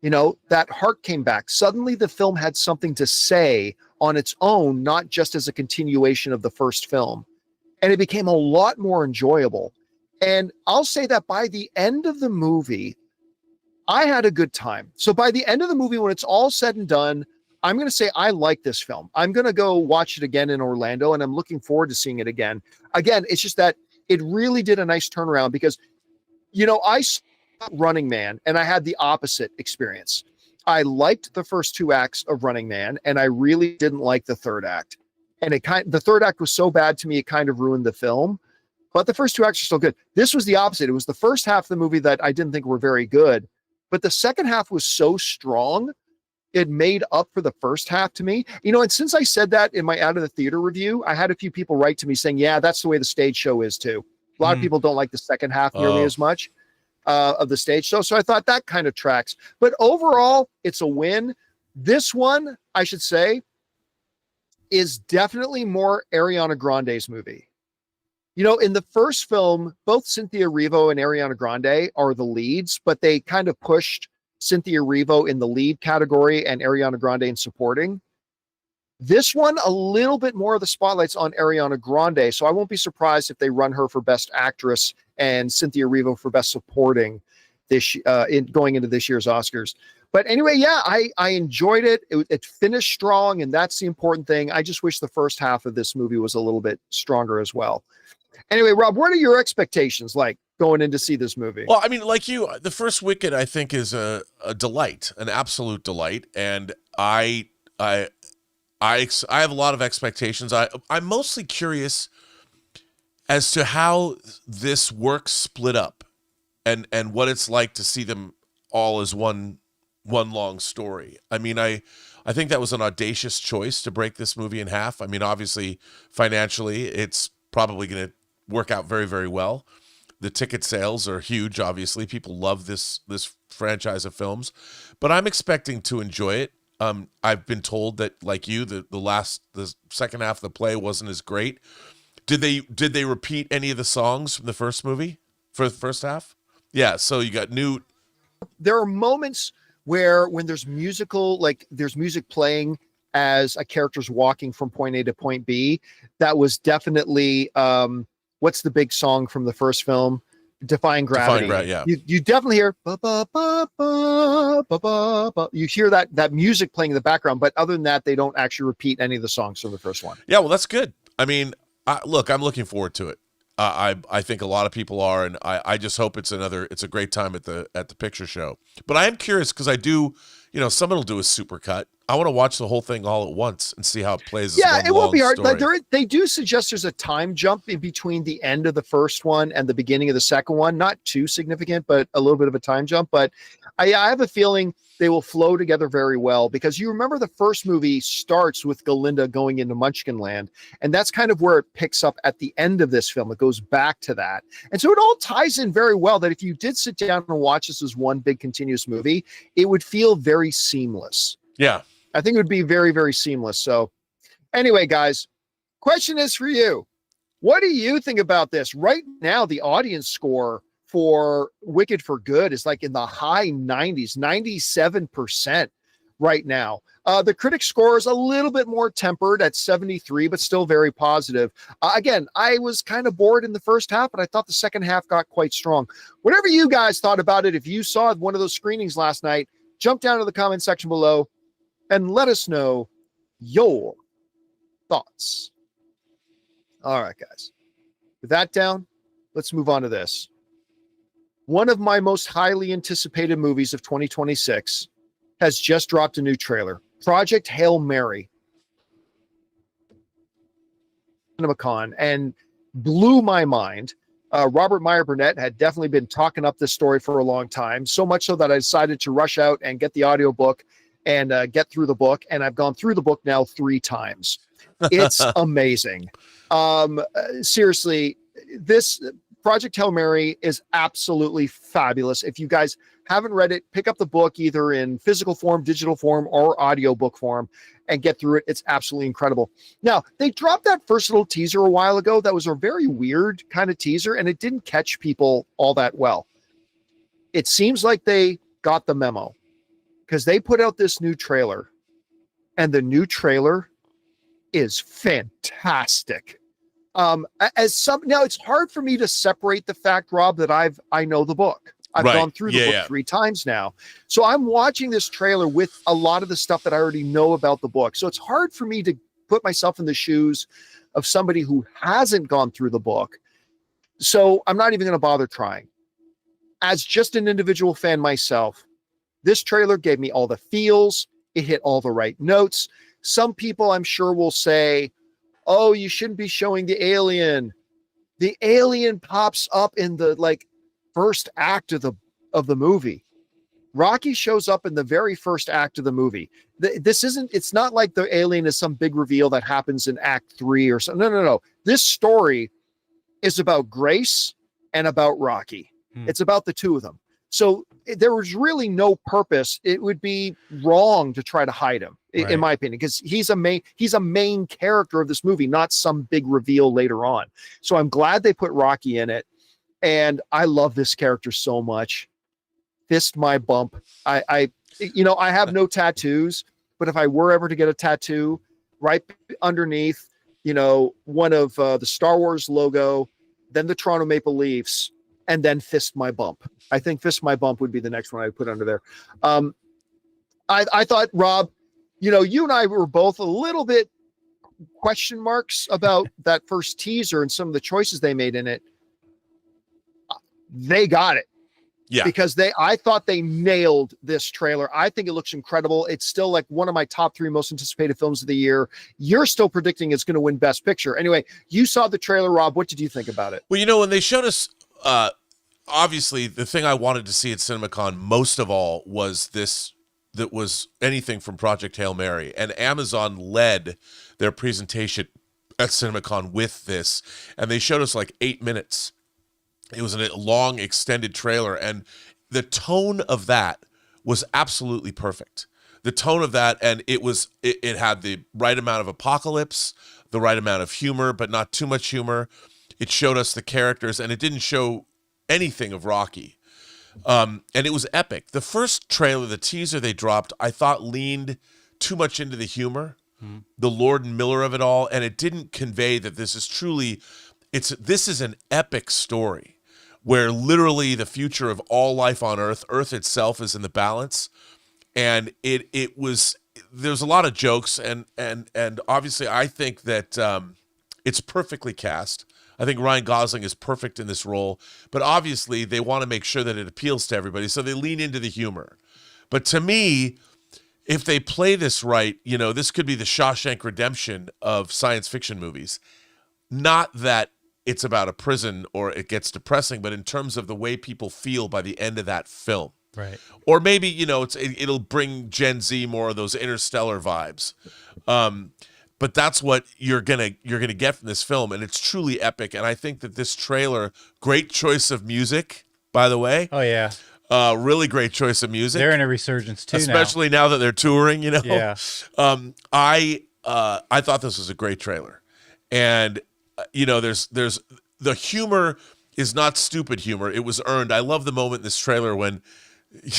That heart came back. Suddenly the film had something to say on its own, not just as a continuation of the first film. And it became a lot more enjoyable. And I'll say that by the end of the movie, I had a good time. So by the end of the movie, when it's all said and done, I'm going to say I like this film. I'm going to go watch it again in Orlando, and I'm looking forward to seeing it again. Again, it's just that it really did a nice turnaround because, I saw Running Man, and I had the opposite experience. I liked the first two acts of Running Man, and I really didn't like the third act. And the third act was so bad to me, it kind of ruined the film. But the first two acts are still good. This was the opposite. It was the first half of the movie that I didn't think were very good. But the second half was so strong, it made up for the first half to me. And since I said that in my Out of the Theater review, I had a few people write to me saying, yeah, that's the way the stage show is too. A lot of people don't like the second half nearly as much of the stage show. So I thought that kind of tracks. But overall, it's a win. This one, I should say, is definitely more Ariana Grande's movie. In the first film, both Cynthia Erivo and Ariana Grande are the leads, but they kind of pushed Cynthia Erivo in the lead category and Ariana Grande in supporting. This one, a little bit more of the spotlight's on Ariana Grande, so I won't be surprised if they run her for Best Actress and Cynthia Erivo for Best Supporting going into this year's Oscars. But anyway, yeah, I enjoyed it. It finished strong, and that's the important thing. I just wish the first half of this movie was a little bit stronger as well. Anyway, Rob, what are your expectations like going in to see this movie? Well, I mean, like you, the first Wicked, I think, is a delight, an absolute delight. And I have a lot of expectations. I'm mostly curious as to how this works split up and what it's like to see them all as one long story. I mean, I think that was an audacious choice to break this movie in half. I mean, obviously, financially, it's probably going to work out very, very well. The ticket sales are huge, obviously. People love this franchise of films. But I'm expecting to enjoy it. I've been told that, like you, the second half of the play wasn't as great. Did they repeat any of the songs from the first movie for the first half? Yeah, so you got new. There are moments where when there's there's music playing as a character's walking from point A to point B. That was definitely what's the big song from the first film? Defying Gravity. Yeah. You definitely hear ba, ba, ba, ba, ba, ba, ba. You hear that music playing in the background, but other than that, they don't actually repeat any of the songs from the first one. Yeah, well, that's good. I mean, look, I'm looking forward to it. I think a lot of people are, and I just hope it's a great time at the picture show. But I am curious because I do, someone will do a super cut. I want to watch the whole thing all at once and see how it plays. Yeah, it won't be hard. But they do suggest there's a time jump in between the end of the first one and the beginning of the second one. Not too significant, but a little bit of a time jump. But I have a feeling they will flow together very well, because you remember the first movie starts with Galinda going into Munchkinland, and that's kind of where it picks up at the end of this film. It goes back to that. And so it all ties in very well, that if you did sit down and watch this as one big continuous movie, it would feel very seamless. Yeah. I think it would be very, very seamless. So anyway, guys, question is for you. What do you think about this? Right now, the audience score for Wicked for Good is like in the high 90s, 97% right now. The critic score is a little bit more tempered at 73, but still very positive. Again, I was kind of bored in the first half, but I thought the second half got quite strong. Whatever you guys thought about it, if you saw one of those screenings last night, jump down to the comment section below and let us know your thoughts. All right, guys. With that down, let's move on to this. One of my most highly anticipated movies of 2026 has just dropped a new trailer. Project Hail Mary. CinemaCon, and blew my mind. Robert Meyer Burnett had definitely been talking up this story for a long time, so much so that I decided to rush out and get the audiobook and get through the book. And I've gone through the book now 3 times. It's amazing. Seriously, this Project Hail Mary is absolutely fabulous. If you guys haven't read it, pick up the book either in physical form, digital form, or audiobook form and get through it. It's absolutely incredible. Now, they dropped that first little teaser a while ago. That was a very weird kind of teaser, and it didn't catch people all that well. It seems like they got the memo, because they put out this new trailer, and the new trailer is fantastic. Now it's hard for me to separate the fact, Rob, that I know the book. I've gone through the book 3 times now. So I'm watching this trailer with a lot of the stuff that I already know about the book. So it's hard for me to put myself in the shoes of somebody who hasn't gone through the book. So I'm not even going to bother trying. As just an individual fan myself, this trailer gave me all the feels. It hit all the right notes. Some people, I'm sure, will say, oh, you shouldn't be showing the alien. The alien pops up in the first act of the movie. Rocky shows up in the very first act of the movie. It's not like the alien is some big reveal that happens in act 3 or something. No. This story is about Grace and about Rocky. It's about the two of them. So there was really no purpose. It would be wrong to try to hide him, in my opinion, because he's a main character of this movie, not some big reveal later on. So I'm glad they put Rocky in it, and I love this character so much. Fist my bump. I have no tattoos, but if I were ever to get a tattoo, right underneath, one of the Star Wars logo, then the Toronto Maple Leafs, and then Fist My Bump. I think Fist My Bump would be the next one I would put under there. I thought, Rob, you and I were both a little bit question marks about that first teaser and some of the choices they made in it. They got it. Yeah. Because I thought they nailed this trailer. I think it looks incredible. It's still like one of my top 3 most anticipated films of the year. You're still predicting it's going to win Best Picture. Anyway, you saw the trailer, Rob. What did you think about it? Well, when they showed us, obviously the thing I wanted to see at CinemaCon most of all was this, that was anything from Project Hail Mary, and Amazon led their presentation at CinemaCon with this, and they showed us 8 minutes. It was a long extended trailer, and the tone of that was absolutely perfect. The tone of that, and it had the right amount of apocalypse, the right amount of humor, but not too much humor. It showed us the characters, and it didn't show anything of Rocky. And it was epic. The first trailer, the teaser they dropped, I thought leaned too much into the humor, the Lord and Miller of it all, and it didn't convey that this is truly, this is an epic story where literally the future of all life on Earth itself is in the balance. And there's a lot of jokes, and obviously I think that it's perfectly cast. I think Ryan Gosling is perfect in this role, but obviously they want to make sure that it appeals to everybody, so they lean into the humor. But to me, if they play this right, this could be the Shawshank Redemption of science fiction movies. Not that it's about a prison or it gets depressing, but in terms of the way people feel by the end of that film. Right. Or maybe, it'll bring Gen Z more of those Interstellar vibes. But that's what you're gonna get from this film, and it's truly epic. And I think that this trailer, great choice of music, by the way. Oh yeah. Really great choice of music. They're in a resurgence too, especially now that they're touring. Yeah. I thought this was a great trailer, and there's the humor is not stupid humor. It was earned. I love the moment in this trailer when he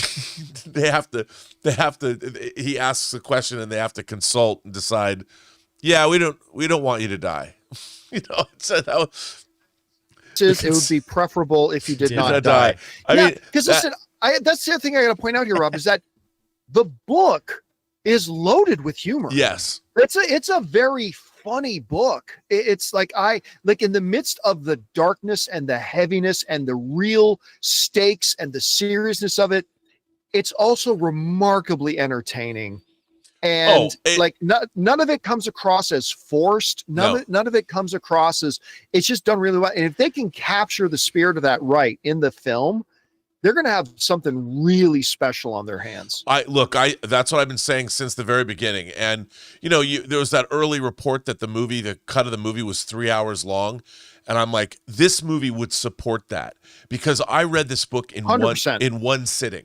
asks a question and they have to consult and decide. Yeah, we don't want you to die. It would be preferable if you did not die. I mean, because listen, that's the other thing I got to point out here, Rob, is that the book is loaded with humor. Yes, it's a very funny book. It's like in the midst of the darkness and the heaviness and the real stakes and the seriousness of it, it's also remarkably entertaining. And none of it comes across as forced. None of it comes across as, it's just done really well. And if they can capture the spirit of that right in the film, they're going to have something really special on their hands. That's what I've been saying since the very beginning. And there was that early report that the cut of the movie was 3 hours long. And I'm like, this movie would support that, because I read this book in 100%. one sitting.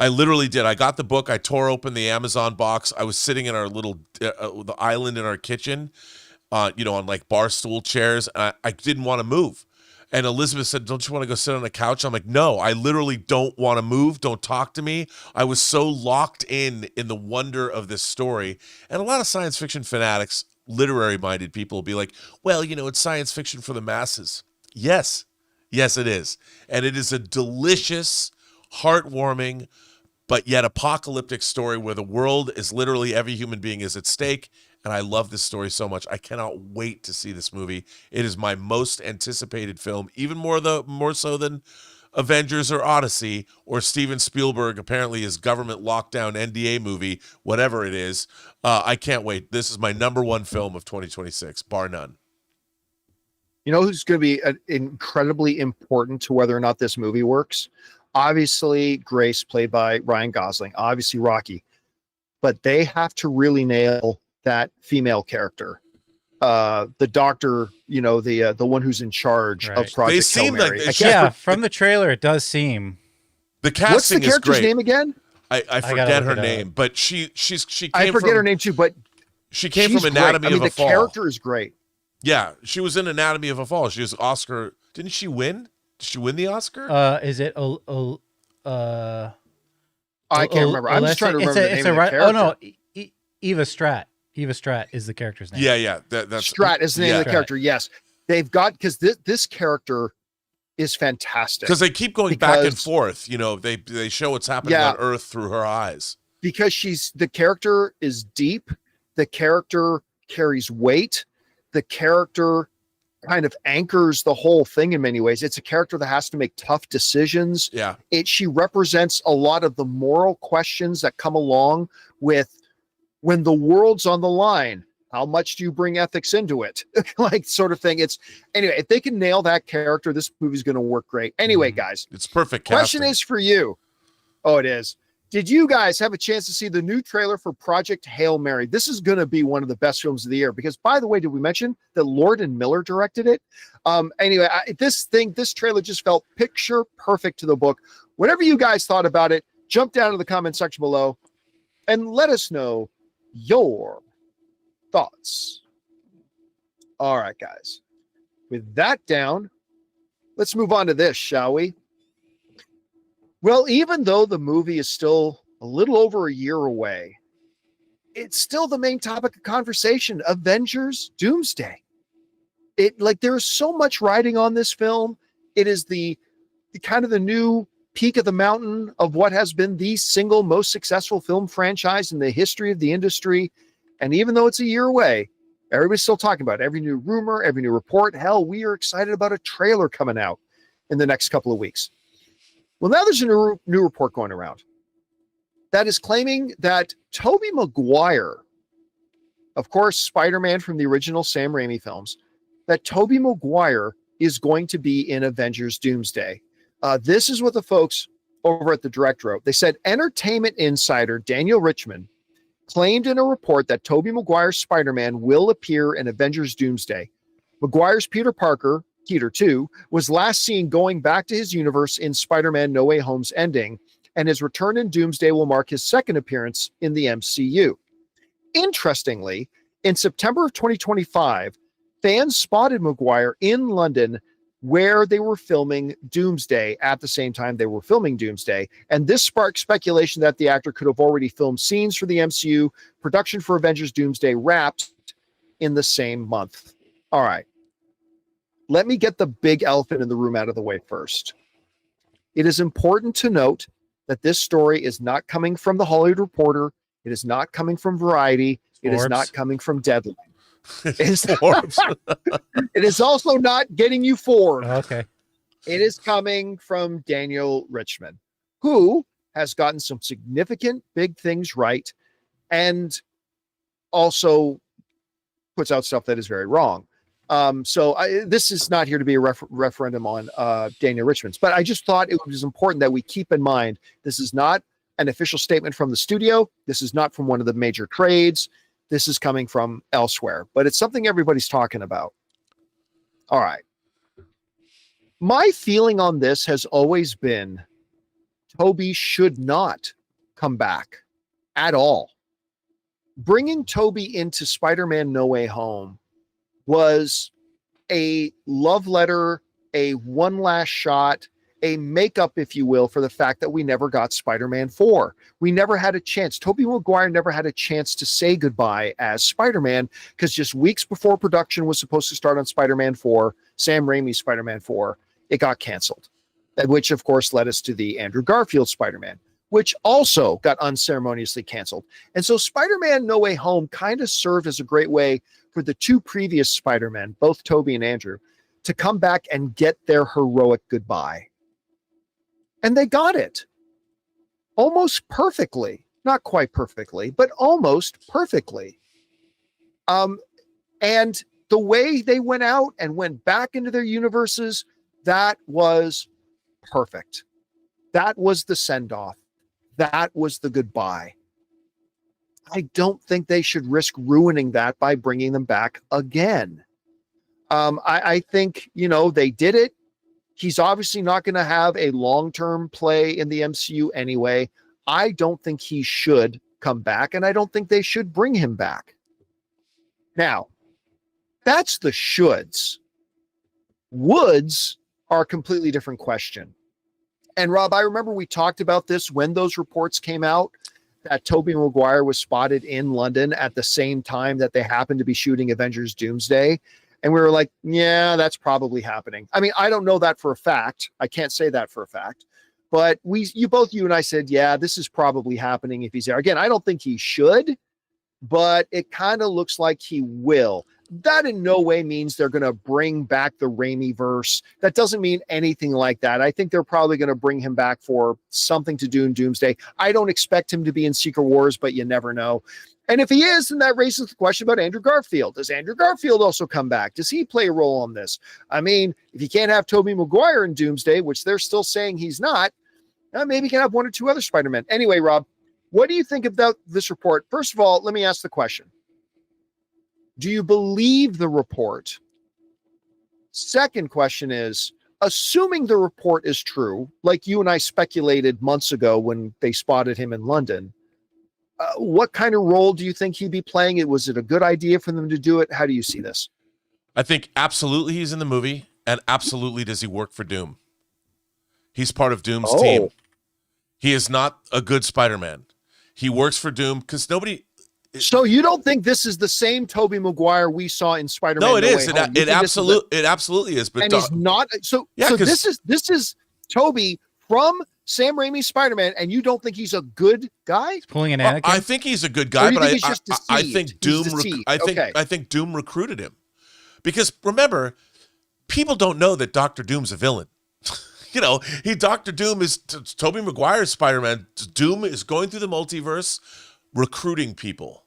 I literally did. I got the book. I tore open the Amazon box. I was sitting in our little the island in our kitchen, on like bar stool chairs. And I didn't want to move. And Elizabeth said, "Don't you want to go sit on the couch?" I'm like, "No, I literally don't want to move. Don't talk to me." I was so locked in the wonder of this story. And a lot of science fiction fanatics, literary-minded people will be like, "Well, it's science fiction for the masses." Yes, it is. And it is a delicious, heartwarming, but yet apocalyptic story where the world is literally, every human being is at stake. And I love this story so much. I cannot wait to see this movie. It is my most anticipated film, even more so than Avengers or Odyssey or Steven Spielberg, apparently his government lockdown NDA movie, whatever it is. I can't wait. This is my number one film of 2026, bar none. You know who's going to be incredibly important to whether or not this movie works? Obviously, Grace, played by Ryan Gosling. Obviously, Rocky. But they have to really nail that female character. The doctor, the one who's in charge of Project Hail Mary. From the trailer, it does seem. The casting What's the character's is great. name again? I forget her name, but she came I forget her name too, but she came from Anatomy of a Fall. The character is great. Yeah, she was in Anatomy of a Fall. She was Oscar. Didn't she win? Did she win the Oscar? Is it? I can't remember. I'm just trying to remember the name of the character. Oh no, Eva Stratt. Eva Stratt is the character's name. Yeah. That's Stratt is the name of the character. Yes, they've got, because this character is fantastic. Because they keep going back and forth. They show what's happening on Earth through her eyes. Because the character is deep. The character carries weight. The character kind of anchors the whole thing in many ways. It's a character that has to make tough decisions. Yeah. She represents a lot of the moral questions that come along with when the world's on the line. How much do you bring ethics into it? Like, sort of thing. Anyway, if they can nail that character, this movie's going to work great. Anyway, guys, it's perfect. Question is for you. Oh, it is. Did you guys have a chance to see the new trailer for Project Hail Mary? This is going to be one of the best films of the year, because, by the way, did we mention that Lord and Miller directed it? Anyway, this trailer just felt picture perfect to the book. Whatever you guys thought about it, jump down to the comment section below and let us know your thoughts. All right, guys. With that down, let's move on to this, shall we? Well, even though the movie is still a little over a year away, it's still the main topic of conversation. Avengers Doomsday. There's so much riding on this film. It is the kind of the new peak of the mountain of what has been the single most successful film franchise in the history of the industry. And even though it's a year away, everybody's still talking about it. Every new rumor, every new report. Hell, we are excited about a trailer coming out in the next couple of weeks. Well, now there's a new report going around that is claiming that Tobey Maguire, of course, Spider-Man from the original Sam Raimi films, that Tobey Maguire is going to be in Avengers Doomsday. This is what the folks over at the Direct wrote. They said, Entertainment Insider Daniel Richman claimed in a report that Tobey Maguire's Spider-Man will appear in Avengers Doomsday. Maguire's Peter Parker, Peter 2, was last seen going back to his universe in Spider-Man No Way Home's ending, and his return in Doomsday will mark his second appearance in the MCU. Interestingly, in September of 2025, fans spotted Maguire in London where they were filming Doomsday at the same time they were filming Doomsday. And this sparked speculation that the actor could have already filmed scenes for the MCU. Production for Avengers Doomsday wrapped in the same month. All right. Let me get the big elephant in the room out of the way first. It is important to note that this story is not coming from The Hollywood Reporter. It is not coming from Variety. It is not coming from Deadline. It is also not getting you Forbes. Okay. It is coming from Daniel Richman, who has gotten some significant big things right and also puts out stuff that is very wrong. This is not here to be a referendum on Daniel Richman's, but I just thought it was important that we keep in mind this is not an official statement from the studio. This is not from one of the major trades. This is coming from elsewhere, but it's something everybody's talking about. All right. My feeling on this has always been Tobey should not come back at all. Bringing Tobey into Spider-Man No Way Home was a love letter, a one last shot, a makeup, if you will, for the fact that we never got Spider-Man 4. We never had a chance. Tobey Maguire never had a chance to say goodbye as Spider-Man because just weeks before production was supposed to start on Spider-Man 4, Sam Raimi's Spider-Man 4, it got canceled, which of course led us to the Andrew Garfield Spider-Man, which also got unceremoniously canceled. And so Spider-Man No Way Home kind of served as a great way for the two previous Spider-Men, both Tobey and Andrew, to come back and get their heroic goodbye. And they got it almost perfectly, not quite perfectly, but almost perfectly. And the way they went out and went back into their universes, that was perfect. That was the send-off. That was the goodbye. I don't think they should risk ruining that by bringing them back again. I think, they did it. He's obviously not going to have a long-term play in the MCU anyway. I don't think he should come back, and I don't think they should bring him back. Now, that's the shoulds. Woulds are a completely different question. And Rob, I remember we talked about this when those reports came out that Tobey Maguire was spotted in London at the same time that they happened to be shooting Avengers Doomsday. And we were like, yeah, that's probably happening. I mean, I don't know that for a fact. I can't say that for a fact. But you and I said, yeah, this is probably happening if he's there. Again, I don't think he should, but it kind of looks like he will. That in no way means they're going to bring back the Raimi verse. That doesn't mean anything like that. I think they're probably going to bring him back for something to do in Doomsday. I don't expect him to be in Secret Wars, but you never know. And if he is, then that raises the question about Andrew Garfield. Does Andrew Garfield also come back? Does he play a role on this? I mean, if you can't have Tobey Maguire in Doomsday, which they're still saying he's not, maybe you can have one or two other Spider-Men. Anyway, Rob, what do you think about this report? First of all, let me ask the question. Do you believe the report? Second question is, assuming the report is true, like you and I speculated months ago when they spotted him in London, what kind of role do you think he'd be playing? Was it a good idea for them to do it? How do you see this? I think absolutely he's in the movie, and absolutely does he work for Doom. He's part of Doom's team. He is not a good Spider-Man. He works for Doom because nobody. So you don't think this is the same Tobey Maguire we saw in Spider-Man? No, it is. It absolutely is. But and he's not. So this is Tobey from Sam Raimi's Spider-Man, and you don't think he's a good guy? He's pulling an Anakin? I think he's a good guy, but I think Doom. Okay. I think Doom recruited him because remember, people don't know that Doctor Doom's a villain. You know, Doctor Doom is Tobey Maguire's Spider-Man. Doom is going through the multiverse, recruiting people.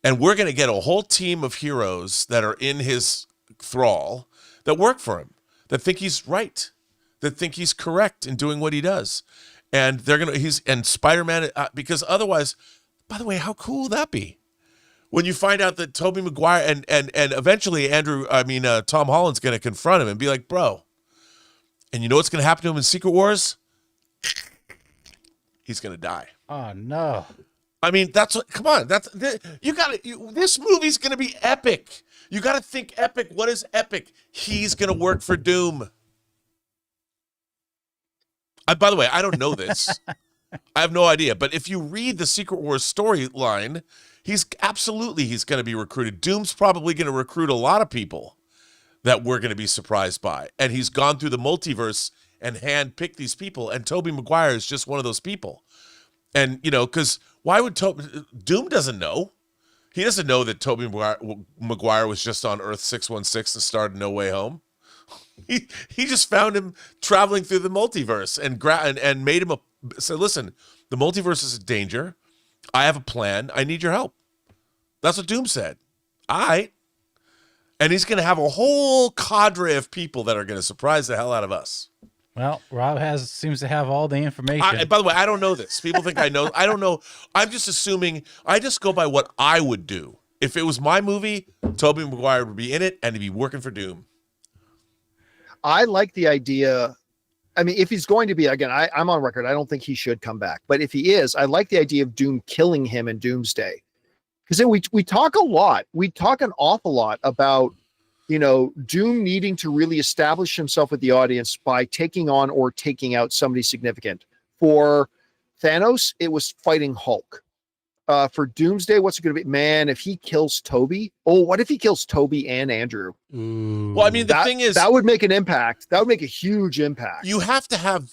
And we're going to get a whole team of heroes that are in his thrall that work for him, that think he's right, that think he's correct in doing what he does. And and Spider-Man, because otherwise, by the way, how cool would that be? When you find out that Tobey Maguire and eventually Tom Holland's going to confront him and be like, bro, and you know what's going to happen to him in Secret Wars? He's going to die. Oh, no. I mean, come on. This movie's going to be epic. You got to think epic. What is epic? He's going to work for Doom. By the way, I don't know this. I have no idea. But if you read the Secret Wars storyline, he's going to be recruited. Doom's probably going to recruit a lot of people that we're going to be surprised by. And he's gone through the multiverse and handpicked these people. And Tobey Maguire is just one of those people. And, because why would Doom doesn't know. He doesn't know that Tobey Maguire was just on Earth 616 and started No Way Home. He just found him traveling through the multiverse and made him said, listen, the multiverse is a danger. I have a plan. I need your help. That's what Doom said. All right. And he's going to have a whole cadre of people that are going to surprise the hell out of us. Well, Rob seems to have all the information. By the way, I don't know this. People think I know. I don't know. I'm just assuming. I just go by what I would do. If it was my movie, Tobey Maguire would be in it and he'd be working for Doom. I like the idea. I mean, if he's going to be, again, I'm on record. I don't think he should come back. But if he is, I like the idea of Doom killing him in Doomsday. Because then we talk a lot. We talk an awful lot about, Doom needing to really establish himself with the audience by taking on or taking out somebody significant. For Thanos, it was fighting Hulk. For Doomsday, what's it going to be? Man, if he kills Toby, what if he kills Toby and Andrew? Well, I mean, the thing is, that would make an impact. That would make a huge impact.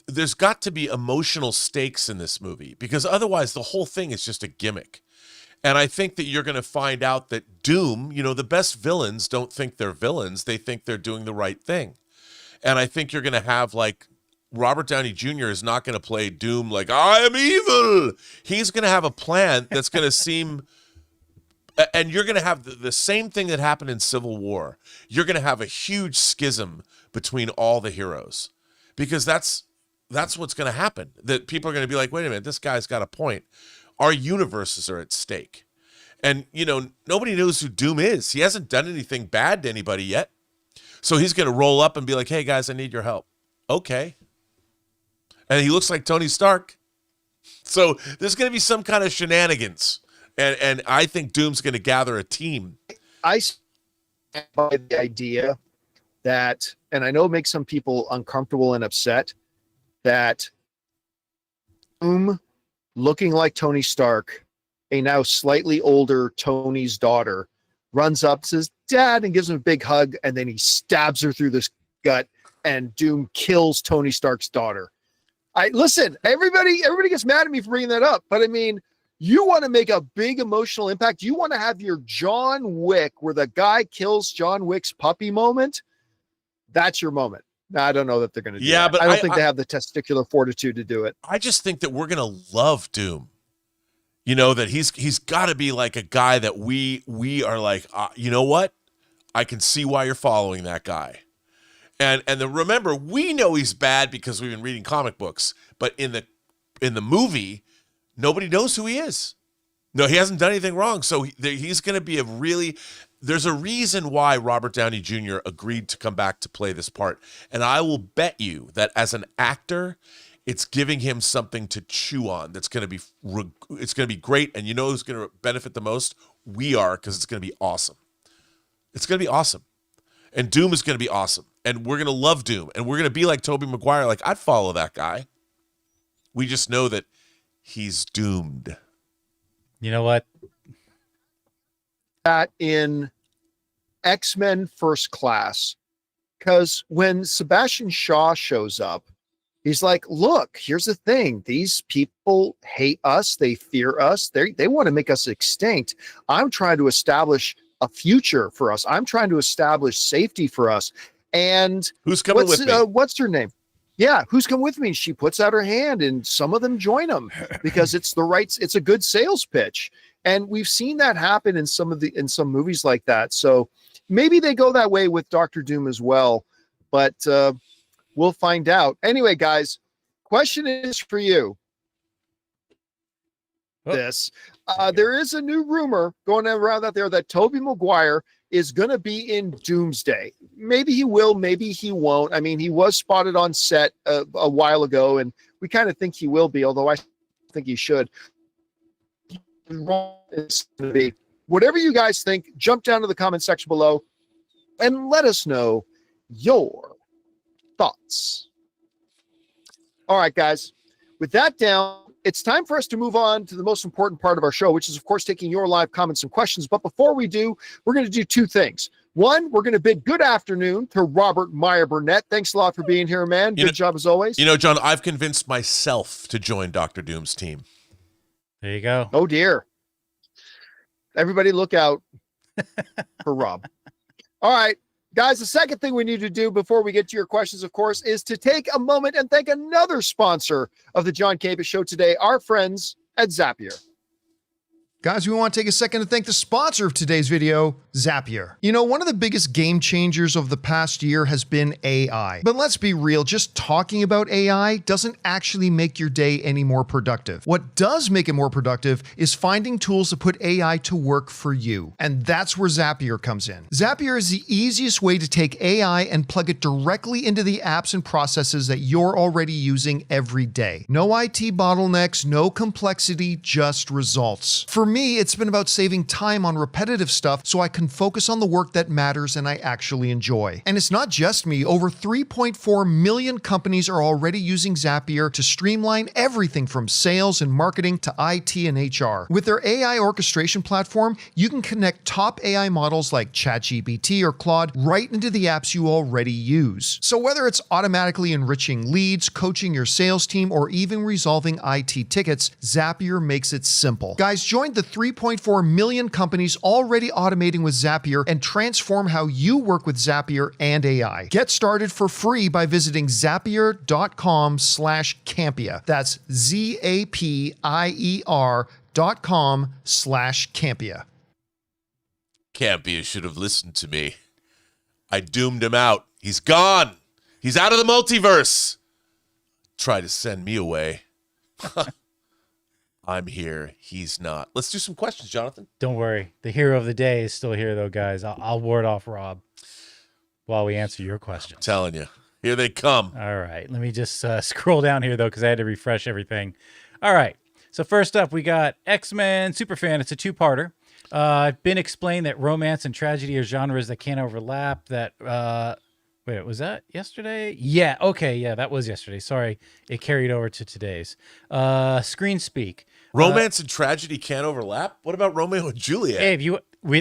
There's got to be emotional stakes in this movie because otherwise the whole thing is just a gimmick. And I think that you're going to find out that Doom, the best villains don't think they're villains. They think they're doing the right thing. And I think you're going to have Robert Downey Jr. is not going to play Doom like, I am evil. He's going to have a plan that's going to seem, and you're going to have the same thing that happened in Civil War. You're going to have a huge schism between all the heroes because that's what's going to happen. That people are going to be like, wait a minute, this guy's got a point. Our universes are at stake. And, nobody knows who Doom is. He hasn't done anything bad to anybody yet. So he's going to roll up and be like, hey, guys, I need your help. Okay. And he looks like Tony Stark. So there's going to be some kind of shenanigans. And I think Doom's going to gather a team. I stand by the idea that, and I know it makes some people uncomfortable and upset, that Doom, looking like Tony Stark, a now slightly older Tony's daughter, runs up, says, Dad, and gives him a big hug, and then he stabs her through the gut, and Doom kills Tony Stark's daughter. Listen, everybody gets mad at me for bringing that up, but I mean, you want to make a big emotional impact. You want to have your John Wick, where the guy kills John Wick's puppy moment. That's your moment. Now, I don't know that they're going to do that. But I don't think they have the testicular fortitude to do it. I just think that we're going to love Doom. That he's got to be like a guy that we are like, you know what? I can see why you're following that guy. And remember, we know he's bad because we've been reading comic books. But in the movie, nobody knows who he is. No, he hasn't done anything wrong. So he's going to be there's a reason why Robert Downey Jr. agreed to come back to play this part. And I will bet you that as an actor, it's giving him something to chew on. It's going to be great. And you know who's going to benefit the most? We are, because it's going to be awesome. It's going to be awesome. And Doom is going to be awesome. And we're going to love Doom. And we're going to be like Tobey Maguire. Like, I'd follow that guy. We just know that he's doomed. You know what? That in X-Men First Class, because when Sebastian Shaw shows up, he's like, look, here's the thing. These people hate us. They fear us. They want to make us extinct. I'm trying to establish a future for us. I'm trying to establish safety for us. And who's coming with me? What's her name? Yeah, who's come with me? She puts out her hand, and some of them join them because it's a good sales pitch. And we've seen that happen in some movies like that. So maybe they go that way with Doctor Doom as well, but we'll find out. Anyway, guys, question is for you. There is a new rumor going around out there that Tobey Maguire is going to be in Doomsday. Maybe he will, maybe he won't. I mean, he was spotted on set a while ago, and we kind of think he will be, although I think he should. Whatever you guys think, jump down to the comment section below and let us know your thoughts. All right, guys, with that down, it's time for us to move on to the most important part of our show, which is, of course, taking your live comments and questions. But before we do, we're going to do two things. One, we're going to bid good afternoon to Robert Meyer Burnett. Thanks a lot for being here, man. Good job as always. You know, John, I've convinced myself to join Dr. Doom's team. There you go. Oh, dear. Everybody look out for Rob. All right. Guys, the second thing we need to do before we get to your questions, of course, is to take a moment and thank another sponsor of the John Campea Show today, our friends at Zapier. Guys, we want to take a second to thank the sponsor of today's video, Zapier. You know, one of the biggest game changers of the past year has been AI. But let's be real, just talking about AI doesn't actually make your day any more productive. What does make it more productive is finding tools to put AI to work for you. And that's where Zapier comes in. Zapier is the easiest way to take AI and plug it directly into the apps and processes that you're already using every day. No IT bottlenecks, no complexity, just results. For me, it's been about saving time on repetitive stuff so I can focus on the work that matters and I actually enjoy. And it's not just me. Over 3.4 million companies are already using Zapier to streamline everything from sales and marketing to IT and HR. With their AI orchestration platform, you can connect top AI models like ChatGPT or Claude right into the apps you already use. So whether it's automatically enriching leads, coaching your sales team, or even resolving IT tickets, Zapier makes it simple. Guys, join the 3.4 million companies already automating with Zapier and transform how you work with Zapier and AI. Get started for free by visiting zapier.com/Campea. That's zapier.com/Campea. Campea should have listened to me. I doomed him out. He's gone. He's out of the multiverse. Try to send me away. I'm here. He's not. Let's do some questions, Jonathan. Don't worry. The hero of the day is still here, though, guys. I'll ward off Rob while we answer your questions. I'm telling you. Here they come. All right. Let me just scroll down here, though, because I had to refresh everything. All right. So first up, we got X-Men Superfan. It's a two-parter. I've been explained that romance and tragedy are genres that can't overlap. That wait, was that yesterday? Yeah. Okay. Yeah, that was yesterday. Sorry, it carried over to today's. Screen speak. Romance and tragedy can't overlap. What about Romeo and Juliet? Hey,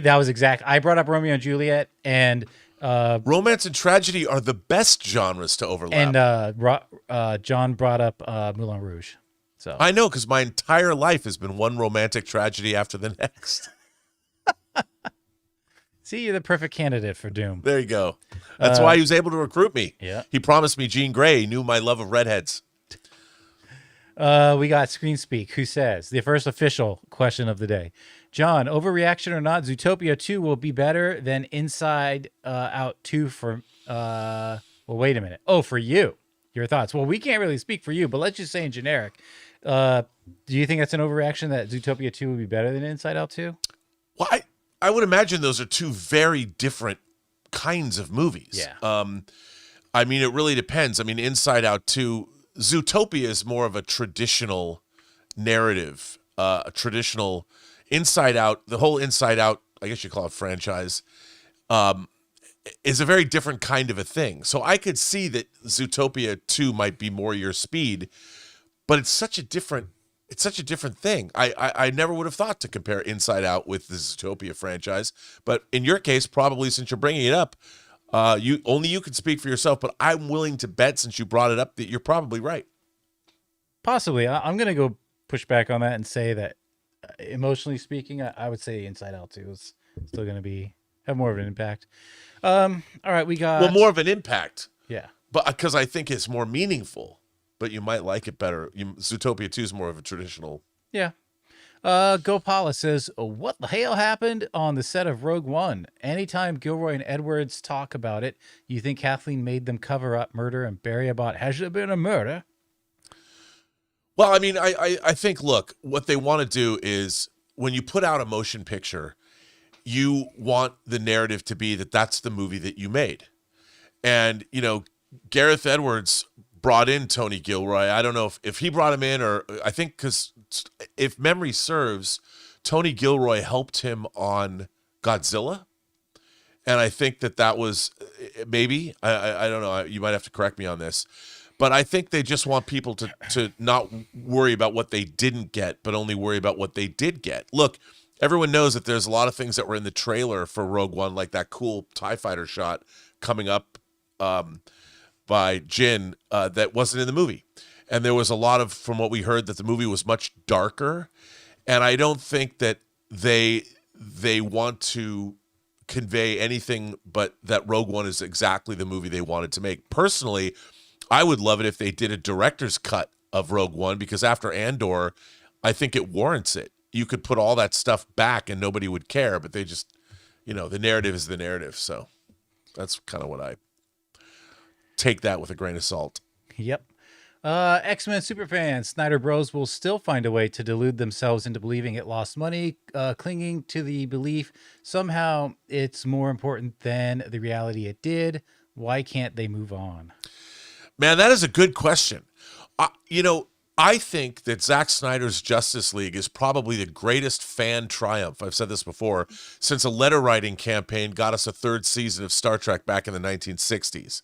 that was exact. I brought up Romeo and Juliet, and romance and tragedy are the best genres to overlap. And John brought up Moulin Rouge. So I know, because my entire life has been one romantic tragedy after the next. See, you're the perfect candidate for Doom. There you go. That's why he was able to recruit me. Yeah. He promised me Jean Grey. He knew my love of redheads. We got Screen Speak, who says, the first official question of the day. John, overreaction or not, Zootopia 2 will be better than Inside Out 2 for, well, wait a minute. Oh, for you. Your thoughts. Well, we can't really speak for you, but let's just say in generic. Do you think that's an overreaction that Zootopia 2 will be better than Inside Out 2? Well, I would imagine those are two very different kinds of movies. Yeah. I mean, it really depends. I mean, Inside Out 2, Zootopia is more of a traditional narrative, a traditional Inside Out, the whole Inside Out, I guess you call it franchise, is a very different kind of a thing. So I could see that Zootopia 2 might be more your speed, but it's such a different thing. I never would have thought to compare Inside Out with the Zootopia franchise, but in your case, probably since you're bringing it up, you can speak for yourself, but I'm willing to bet, since you brought it up, that you're probably right. Possibly. I'm going to go push back on that and say that emotionally speaking, I would say Inside Out 2 is still going to have more of an impact. All right, we got more of an impact. Yeah. But because I think it's more meaningful, but you might like it better. Zootopia 2 is more of a traditional. Yeah. Gopala says, what the hell happened on the set of Rogue One? Anytime Gilroy and Edwards talk about it, you think Kathleen made them cover up murder and bury about, has there been a murder? Well, I mean, I think, look, what they want to do is when you put out a motion picture, you want the narrative to be that that's the movie that you made. And, Gareth Edwards brought in Tony Gilroy. I don't know if he brought him in, or I think, because if memory serves, Tony Gilroy helped him on Godzilla. And I think that was maybe, I don't know, you might have to correct me on this, but I think they just want people to not worry about what they didn't get, but only worry about what they did get. Look, everyone knows that there's a lot of things that were in the trailer for Rogue One, like that cool TIE fighter shot coming up by Jin that wasn't in the movie. And there was a lot of, from what we heard, that the movie was much darker. And I don't think that they want to convey anything but that Rogue One is exactly the movie they wanted to make. Personally, I would love it if they did a director's cut of Rogue One, because after Andor, I think it warrants it. You could put all that stuff back and nobody would care, but they just, the narrative is the narrative. So that's kind of what I take that with a grain of salt. Yep. X-Men superfans, Snyder Bros will still find a way to delude themselves into believing it lost money, clinging to the belief somehow it's more important than the reality it did. Why can't they move on? Man, that is a good question. I think that Zack Snyder's Justice League is probably the greatest fan triumph, I've said this before, since a letter writing campaign got us a third season of Star Trek back in the 1960s.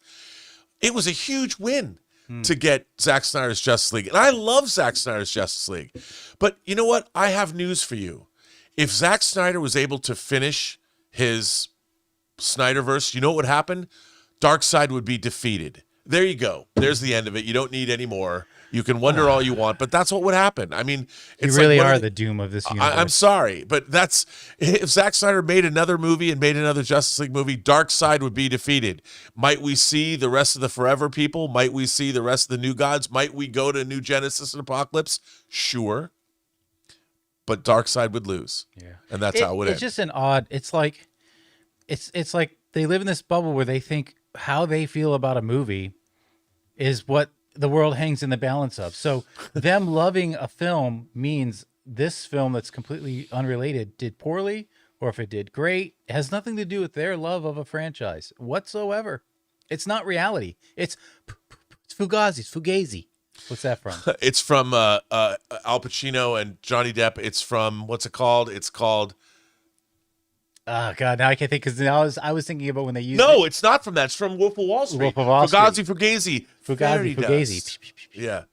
It was a huge win to get Zack Snyder's Justice League. And I love Zack Snyder's Justice League. But you know what? I have news for you. If Zack Snyder was able to finish his Snyderverse, you know what would happen? Darkseid would be defeated. There you go. There's the end of it. You don't need any more. You can wonder all you want, but that's what would happen. I mean, you really are the doom of this universe. I'm sorry, but if Zack Snyder made another movie and made another Justice League movie, Darkseid would be defeated. Might we see the rest of the Forever People? Might we see the rest of the New Gods? Might we go to New Genesis and Apocalypse? Sure. But Darkseid would lose. Yeah. And that's how it would end. It's just an odd, it's like they live in this bubble where they think how they feel about a movie is what the world hangs in the balance of. So them loving a film means this film that's completely unrelated did poorly, or if it did great, it has nothing to do with their love of a franchise whatsoever. It's not reality. It's Fugazi. It's Fugazi. What's that from? It's from Al Pacino and Johnny Depp. It's from, what's it called? It's called... Oh God! Now I can't think, because I was thinking about when they used. No, it's not from that. It's from Wolf of Wall Street. Wolf of Wall Street. Fugazi. Yeah,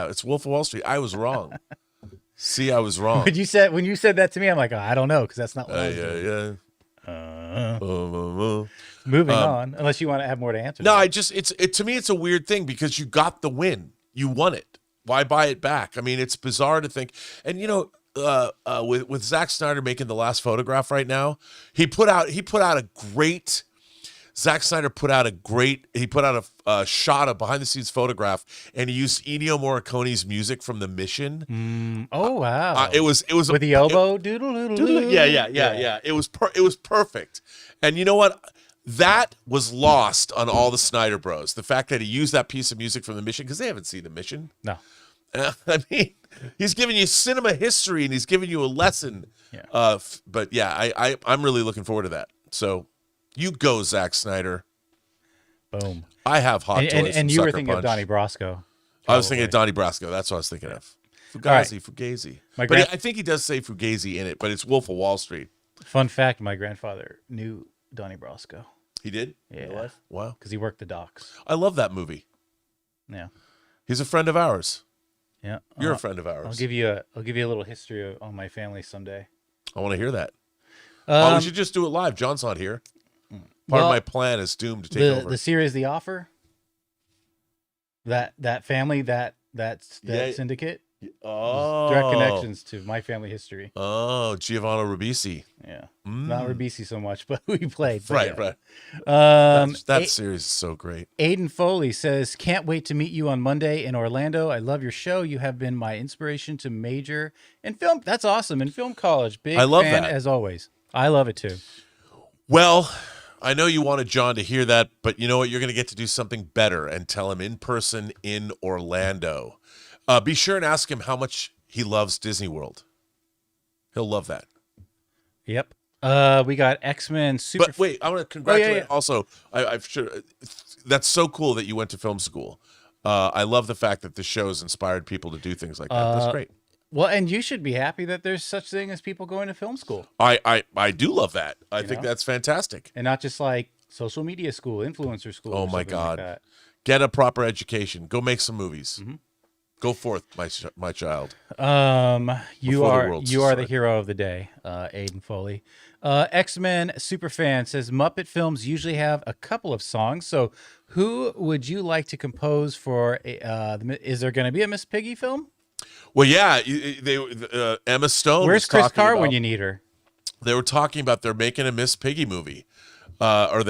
it's Wolf of Wall Street. I was wrong. See, I was wrong. When you said that to me, I'm like, oh, I don't know, because that's not what I was doing. Moving on, unless you want to have more to answer. No, to me, it's a weird thing, because you got the win, you won it. Why buy it back? I mean, it's bizarre to think, and with Zack Snyder making The Last Photograph right now, Zack Snyder put out a shot of behind the scenes photograph, and he used Ennio Morricone's music from The Mission. Oh wow! It was with the elbow doodle doodle. Yeah. It was perfect. And you know what? That was lost on all the Snyder Bros. The fact that he used that piece of music from The Mission, because they haven't seen The Mission. No. I mean, he's giving you cinema history and he's giving you a lesson. Yeah. But yeah, I'm really looking forward to that. So you go, Zack Snyder. Boom. I have hot toys. And you were thinking of Donnie Brasco. I was thinking of Donnie Brasco. That's what I was thinking of. Fugazi. But I think he does say Fugazi in it, but it's Wolf of Wall Street. Fun fact, my grandfather knew Donnie Brasco. He did? Yeah. Wow. Because he worked the docks. I love that movie. Yeah. He's a friend of ours. Yeah. You're a friend of I'll ours. give you a little history on my family someday. I want to hear that. Oh, we Um, should just do it live. John's not here. Part of my plan is doomed to take over. the series The Offer. That family, that Yeah. syndicate. Oh, Direct connections to my family history. Oh, Giovanni Ribisi. Yeah. Not Ribisi so much, but we played. But Right, yeah. right. That series is so great. Aiden Foley says, "Can't wait to meet you on Monday in Orlando. I love your show. You have been my inspiration to major in film." That's awesome. In film college. Big I love fan that. as always. I love it too. Well, I know you wanted John to hear that, but you know what? You're going to get to do something better and tell him in person in Orlando. Be sure and ask him how much he loves Disney World. He'll love that. Yep. We got X-Men Super. But wait, I want to congratulate. yeah. Also, I should. That's so cool that you went to film school. I love the fact that the show's inspired people to do things like that. That's great. Well, and you should be happy that there's such thing as people going to film school. I do love that. I think know? that's fantastic. And not just like social media school, influencer school. Oh or my something God. Like that. Get a proper education. Go make some movies. Mm-hmm. Go forth, my child. You Before the are world's you are the destroyed. hero of the day, Aiden Foley. X-Men Superfan says Muppet films usually have a couple of songs. So, who would you like to compose for? Is there going to be a Miss Piggy film? Well, yeah, Emma Stone. Where's was Chris talking Carr about- when you need her? They were talking about they're making a Miss Piggy movie, or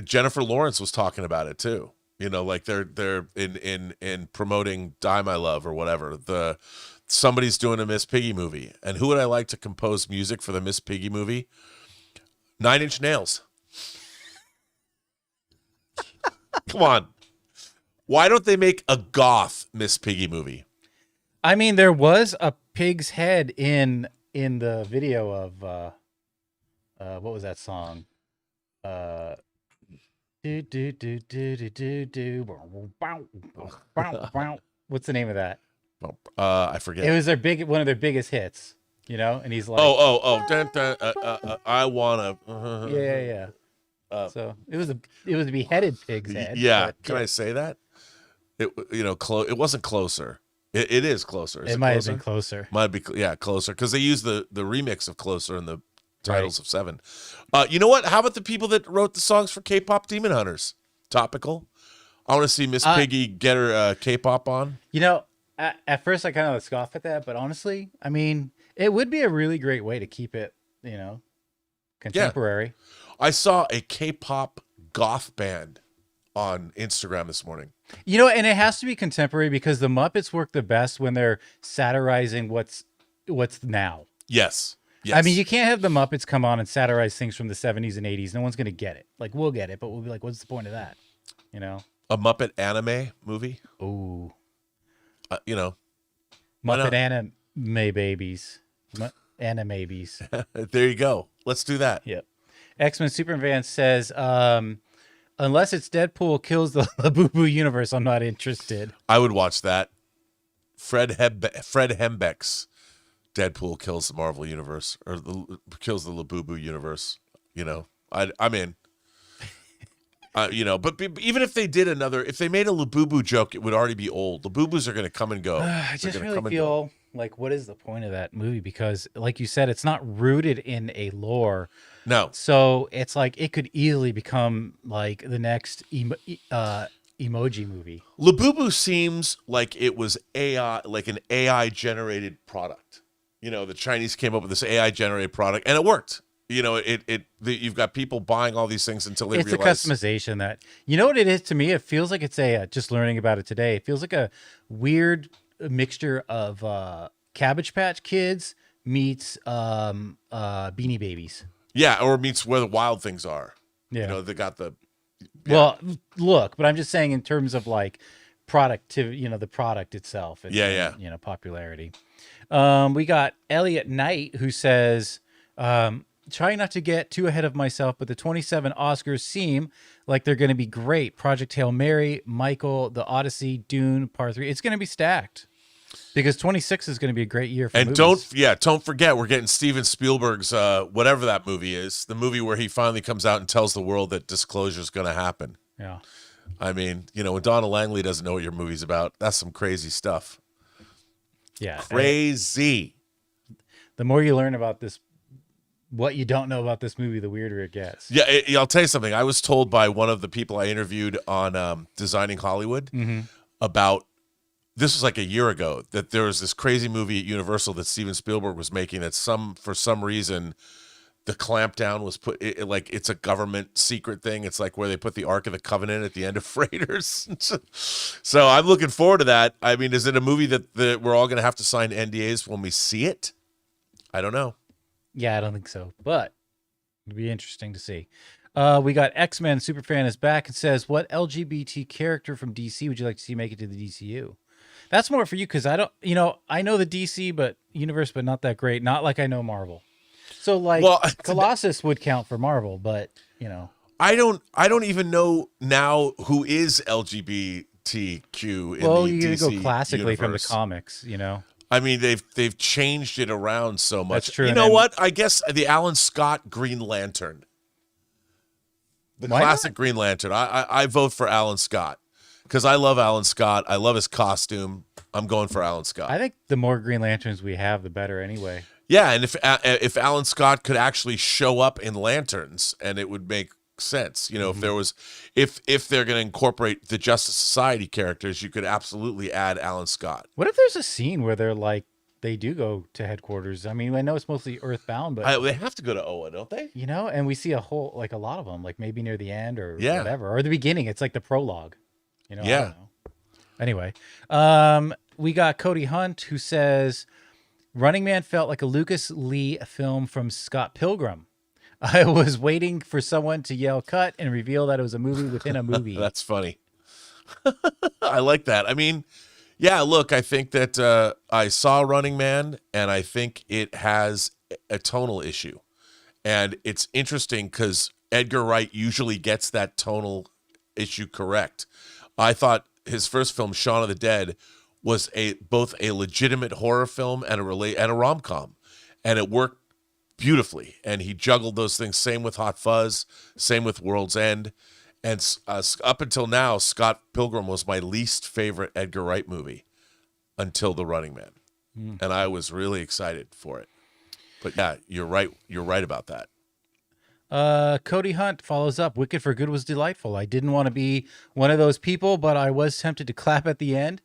Jennifer Lawrence was talking about it too. You know, like they're in promoting "Die My Love" or whatever. Somebody's doing a Miss Piggy movie, and who would I like to compose music for the Miss Piggy movie? 9 Inch Nails. Come on, why don't they make a goth Miss Piggy movie? I mean, there was a pig's head in the video of what was that song? Do do do do do do do. What's the name of that? I forget. It was one of their biggest hits, you know. And he's like, dun, dun, I wanna. yeah. So it was a beheaded pig's head. Yeah, but, can I say that? It it wasn't closer. It is closer. Is it might have been closer. Might be closer because they used the remix of Closer in the titles of 7. You know what? How about the people that wrote the songs for K-pop Demon Hunters? Topical. I want to see Miss Piggy get her K-pop on. You know, at first I kind of scoff at that, but honestly, I mean, it would be a really great way to keep it, contemporary. I saw a K-pop goth band on Instagram this morning. You know, and it has to be contemporary because the Muppets work the best when they're satirizing what's now. Yes. I mean, you can't have the Muppets come on and satirize things from the 70s and 80s. No one's going to get it. Like, we'll get it, but we'll be like, what's the point of that? You know? A Muppet anime movie. Ooh. Why Muppet anime babies. Anime babies. There you go. Let's do that. Yep. X-Men Superfan says, unless it's Deadpool kills the Labubu universe, I'm not interested. I would watch that. Fred Hembeck's Deadpool kills the Marvel universe or kills the Labubu universe. I'm in. But even if they did if they made a Labubu joke, it would already be old. Labubus are going to come and go. I just really feel like, what is the point of that movie? Because, like you said, it's not rooted in a lore. No. So it's like it could easily become like the next emoji movie. Labubu seems like it was AI, like an AI generated product. The Chinese came up with this AI generated product, and it worked. You've got people buying all these things until they It's realize a customization that, you know what it is to me? It feels like it's just learning about it today. It feels like a weird mixture of Cabbage Patch Kids meets Beanie Babies. Yeah, or meets Where the Wild Things Are. Yeah. They got the. Yeah. Well, look, but I'm just saying in terms of like productivity, the product itself. And, popularity. We got Elliot Knight who says, trying not to get too ahead of myself, but the 27 Oscars seem like they're going to be great. Project Hail Mary, Michael, The Odyssey, Dune, Part 3. It's going to be stacked because 26 is going to be a great year for movies. Don't forget, we're getting Steven Spielberg's whatever that movie is, the movie where he finally comes out and tells the world that disclosure is going to happen. Yeah. I mean, when Donna Langley doesn't know what your movie's about, that's some crazy stuff. Yeah. Crazy. The more you learn about this, what you don't know about this movie, the weirder it gets. Yeah, I'll tell you something. I was told by one of the people I interviewed on Designing Hollywood about, this was like a year ago, that there was this crazy movie at Universal that Steven Spielberg was making that for some reason the clampdown was put, like it's a government secret thing. It's like where they put the Ark of the Covenant at the end of Raiders. So I'm looking forward to that. I mean, is it a movie that we're all going to have to sign NDAs when we see it? I don't know. Yeah, I don't think so, but it'd be interesting to see. We got X-Men Superfan is back and says, what LGBT character from DC would you like to see make it to the DCU? That's more for you, because I don't, I know the DC universe, but not that great. Not like I know Marvel. So Colossus would count for Marvel, but I don't even know now who is LGBTQ in the you DC go classically universe. from the comics, I mean, they've changed it around so much. That's true. You know what? I guess the Alan Scott Green Lantern. The classic Green Lantern. I vote for Alan Scott because I love Alan Scott. I love his costume. I'm going for Alan Scott. I think the more Green Lanterns we have, the better anyway. Yeah, and if Alan Scott could actually show up in lanterns, and it would make sense. If there was, if they're going to incorporate the Justice Society characters, you could absolutely add Alan Scott. What if there's a scene where they do go to headquarters? I mean, I know it's mostly Earthbound, but they have to go to Oa, don't they? And we see a lot of them, like maybe near the end or Yeah. whatever, or the beginning. It's like the prologue. Yeah. I don't know. Anyway, we got Cody Hunt who says, Running Man felt like a Lucas Lee film from Scott Pilgrim. I was waiting for someone to yell cut and reveal that it was a movie within a movie. That's funny. I like that. I mean, yeah, look, I think that I saw Running Man, and I think it has a tonal issue. And it's interesting because Edgar Wright usually gets that tonal issue correct. I thought his first film, Shaun of the Dead, was both a legitimate horror film and a rom-com, and it worked beautifully. And he juggled those things. Same with Hot Fuzz, same with World's End, and up until now, Scott Pilgrim was my least favorite Edgar Wright movie until The Running Man, and I was really excited for it. But yeah, you're right. You're right about that. Cody Hunt follows up. Wicked for Good was delightful. I didn't want to be one of those people, but I was tempted to clap at the end.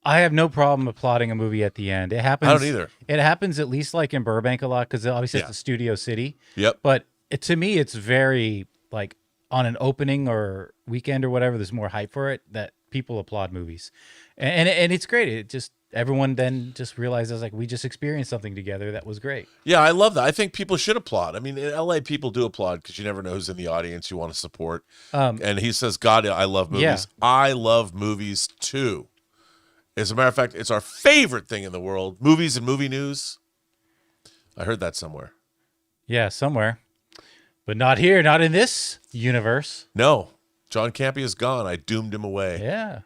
I have no problem applauding a movie at the end. It happens. I don't either. It happens at least like in Burbank a lot because obviously it's a studio city. Yep. But to me, it's very like on an opening or weekend or whatever, there's more hype for it that people applaud movies, and it's great. It just everyone then just realizes like we just experienced something together that was great. Yeah, I love that. I think people should applaud. I mean, in LA, people do applaud because you never know who's in the audience you want to support. And he says, God, I love movies. Yeah. I love movies too. As a matter of fact, it's our favorite thing in the world. Movies and movie news. I heard that somewhere. Yeah, somewhere. But not here, not in this universe. No. John Campea is gone. I doomed him away. Yeah.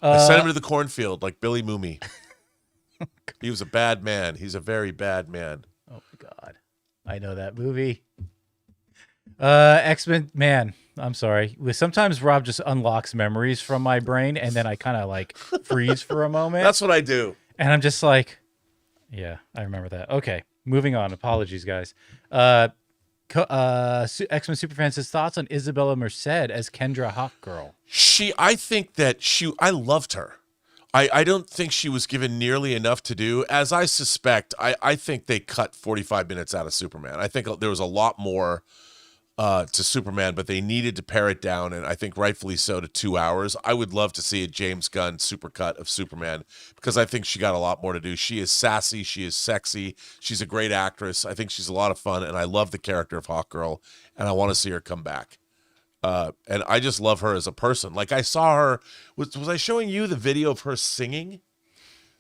I sent him to the cornfield like Billy Mooney. He was a bad man. He's a very bad man. Oh, my God. I know that movie. X-Men, man, I'm sorry. Sometimes Rob just unlocks memories from my brain, and then I kind of like freeze for a moment. That's what I do. And I'm just like, yeah, I remember that. Okay, moving on. Apologies, guys. X-Men Superfan says thoughts on Isabella Merced as Kendra Hawkgirl. I loved her. I don't think she was given nearly enough to do. As I suspect, I think they cut 45 minutes out of Superman. I think there was a lot more to Superman, but they needed to pare it down, and I think rightfully so, to 2 hours. I would love to see a James Gunn supercut of Superman because I think she got a lot more to do. She is sassy. She is sexy. She's a great actress. I think she's a lot of fun, and I love the character of Hawkgirl, and I want to see her come back. And I just love her as a person. Like I saw her, was I showing you the video of her singing?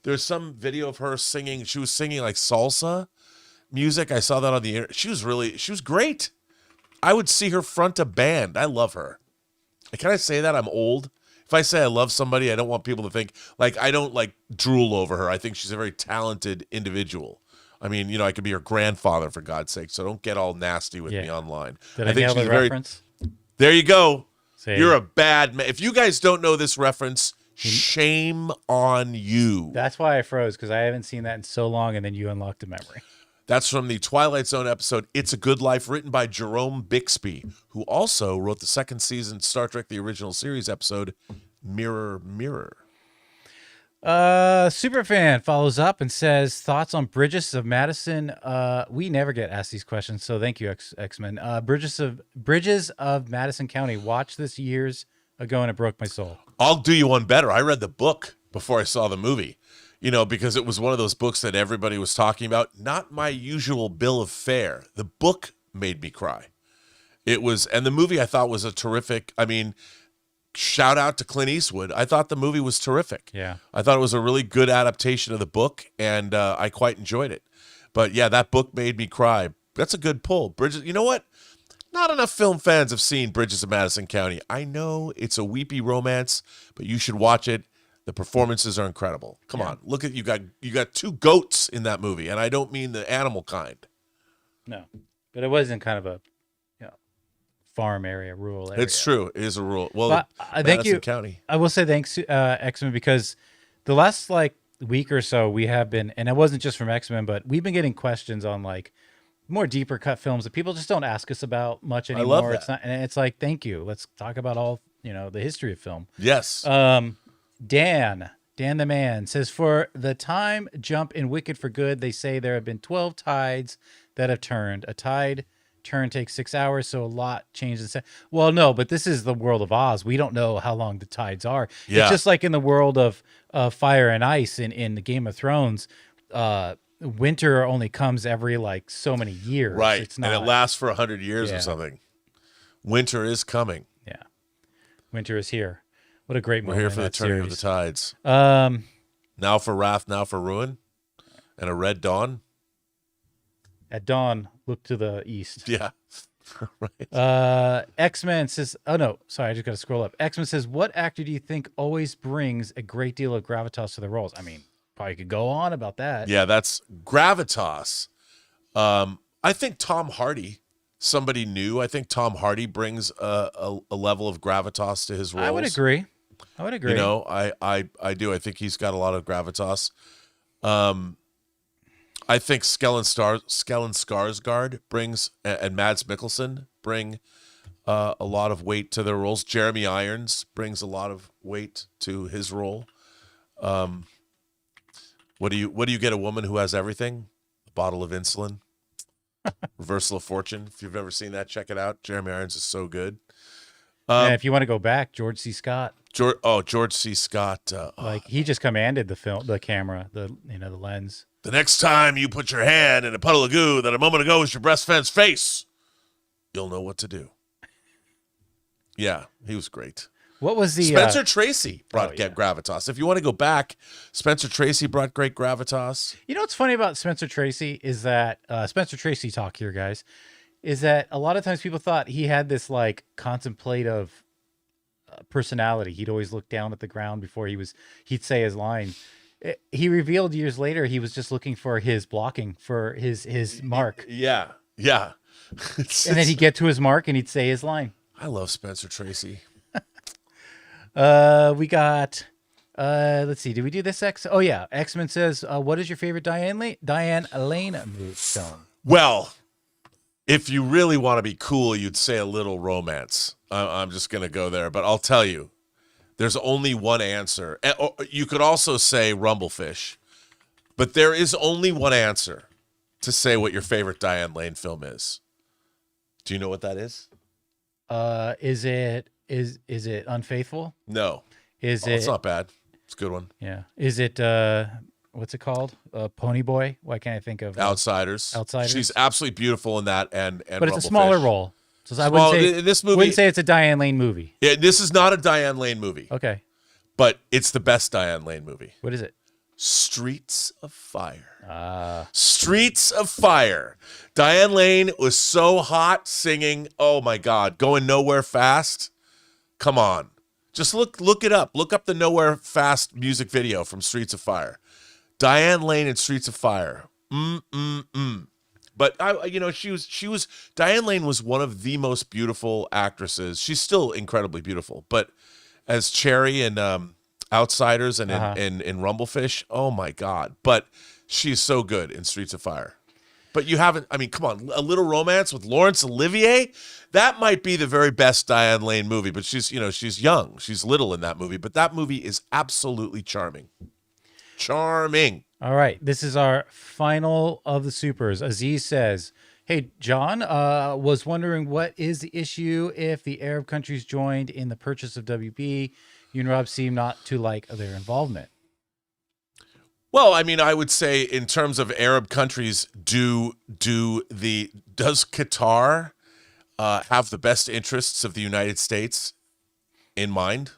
There's some video of her singing. She was singing like salsa music. I saw that on the internet. She was great. I would see her front a band. I love her. Can I say that? I'm old. If I say I love somebody, I don't want people to think like I don't like drool over her. I think she's a very talented individual. I mean, I could be her grandfather for God's sake. So don't get all nasty with me online. Did I nail the reference? There you go. Say You're a bad man. If you guys don't know this reference, Shame on you. That's why I froze, because I haven't seen that in so long, and then you unlocked a memory. That's from the Twilight Zone episode It's a Good Life, written by Jerome Bixby, who also wrote the second season Star Trek The Original Series episode Mirror, Mirror. Superfan follows up and says, thoughts on Bridges of Madison. We never get asked these questions, so thank you, X-Men. Bridges of Madison County. Watched this years ago, and it broke my soul. I'll do you one better. I read the book before I saw the movie, because it was one of those books that everybody was talking about. Not my usual bill of fare. The book made me cry. And the movie I thought was a terrific, shout out to Clint Eastwood. I thought the movie was terrific. Yeah. I thought it was a really good adaptation of the book, and I quite enjoyed it. But yeah, that book made me cry. That's a good pull. Bridges, you know what? Not enough film fans have seen Bridges of Madison County. I know it's a weepy romance, but you should watch it. The performances are incredible. Come on, look at you got two goats in that movie, and I don't mean the animal kind. No, but it wasn't kind of a farm area, rural area. It's true. It is a rural. Well, but, thank you. County. I will say thanks, X-Men, because the last week or so we have been, and it wasn't just from X-Men, but we've been getting questions on more deeper cut films that people just don't ask us about much anymore. I love that. It's not, and it's like, thank you. Let's talk about all the history of film. Yes. Dan the Man says, for the time jump in Wicked for Good, they say there have been 12 tides that have turned. A tide turn takes 6 hours, so a lot changes. Well, no, but this is the world of Oz. We don't know how long the tides are. Yeah. It's just like in the world of Fire and Ice in the Game of Thrones. Winter only comes every so many years. Right. It's not, and it lasts for 100 years Yeah. or something. Winter is coming. Yeah. Winter is here. What a great We're moment. here in for the that turning of series. the tides. Um, Now for wrath, now for ruin, and a red dawn. At dawn, look to the east. Yeah. Right. X-Men says, oh no, sorry, I just got to scroll up. X-Men says, what actor do you think always brings a great deal of gravitas to the roles? Probably could go on about that. Yeah, that's gravitas. I think Tom Hardy, somebody new. I think Tom Hardy brings a level of gravitas to his roles. I would agree. I do. I think he's got a lot of gravitas. I think Stellan Skarsgård brings, and Mads Mikkelsen bring a lot of weight to their roles. Jeremy Irons brings a lot of weight to his role. What do you get a woman who has everything? A bottle of insulin. Reversal of Fortune. If you've ever seen that, check it out. Jeremy Irons is so good. And if you want to go back, George C. Scott. George C. Scott. He just commanded the camera, the lens. The next time you put your hand in a puddle of goo that a moment ago was your best friend's face, you'll know what to do. Yeah, he was great. What was the Spencer Tracy brought yeah. gravitas. If you want to go back, Spencer Tracy brought great gravitas. You know what's funny about Spencer Tracy is that Spencer Tracy talk here, guys, is that a lot of times people thought he had this contemplative personality. He'd always look down at the ground before he'd say his line. He revealed years later he was just looking for his blocking, for his mark. Yeah. And then he'd get to his mark and he'd say his line. I love Spencer Tracy. We got let's see, did we do this Oh yeah, X-Men says, what is your favorite Diane Lane film? Well, if you really want to be cool, you'd say A Little Romance. I'm just going to go there, but I'll tell you, there's only one answer. You could also say Rumblefish, but there is only one answer to say what your favorite Diane Lane film is. Do you know what that is? Is it Unfaithful? No. It's not bad. It's a good one. Yeah. Is it what's it called? Pony Boy? Why can't I think of Outsiders. Outsiders. She's absolutely beautiful in that, and but it's a smaller Rumblefish. role. So I wouldn't say it's a Diane Lane movie. Yeah, this is not a Diane Lane movie. Okay. But it's the best Diane Lane movie. What is it? Streets of Fire. Streets of Fire. Diane Lane was so hot singing, oh my God, Going Nowhere Fast. Come on. Just look it up. Look up the Nowhere Fast music video from Streets of Fire. Diane Lane in Streets of Fire. But Diane Lane was one of the most beautiful actresses. She's still incredibly beautiful, but as Cherry and Outsiders and in Rumblefish. Oh my God! But she's so good in Streets of Fire. But you haven't. I mean, come on, A Little Romance with Laurence Olivier. That might be the very best Diane Lane movie. But she's young, she's little in that movie. But that movie is absolutely charming. Charming. All right, this is our final of the supers. Aziz says, "Hey, John, was wondering what is the issue if the Arab countries joined in the purchase of WB? You and Rob seem not to like their involvement." Well, I mean, I would say in terms of Arab countries, does Qatar have the best interests of the United States in mind?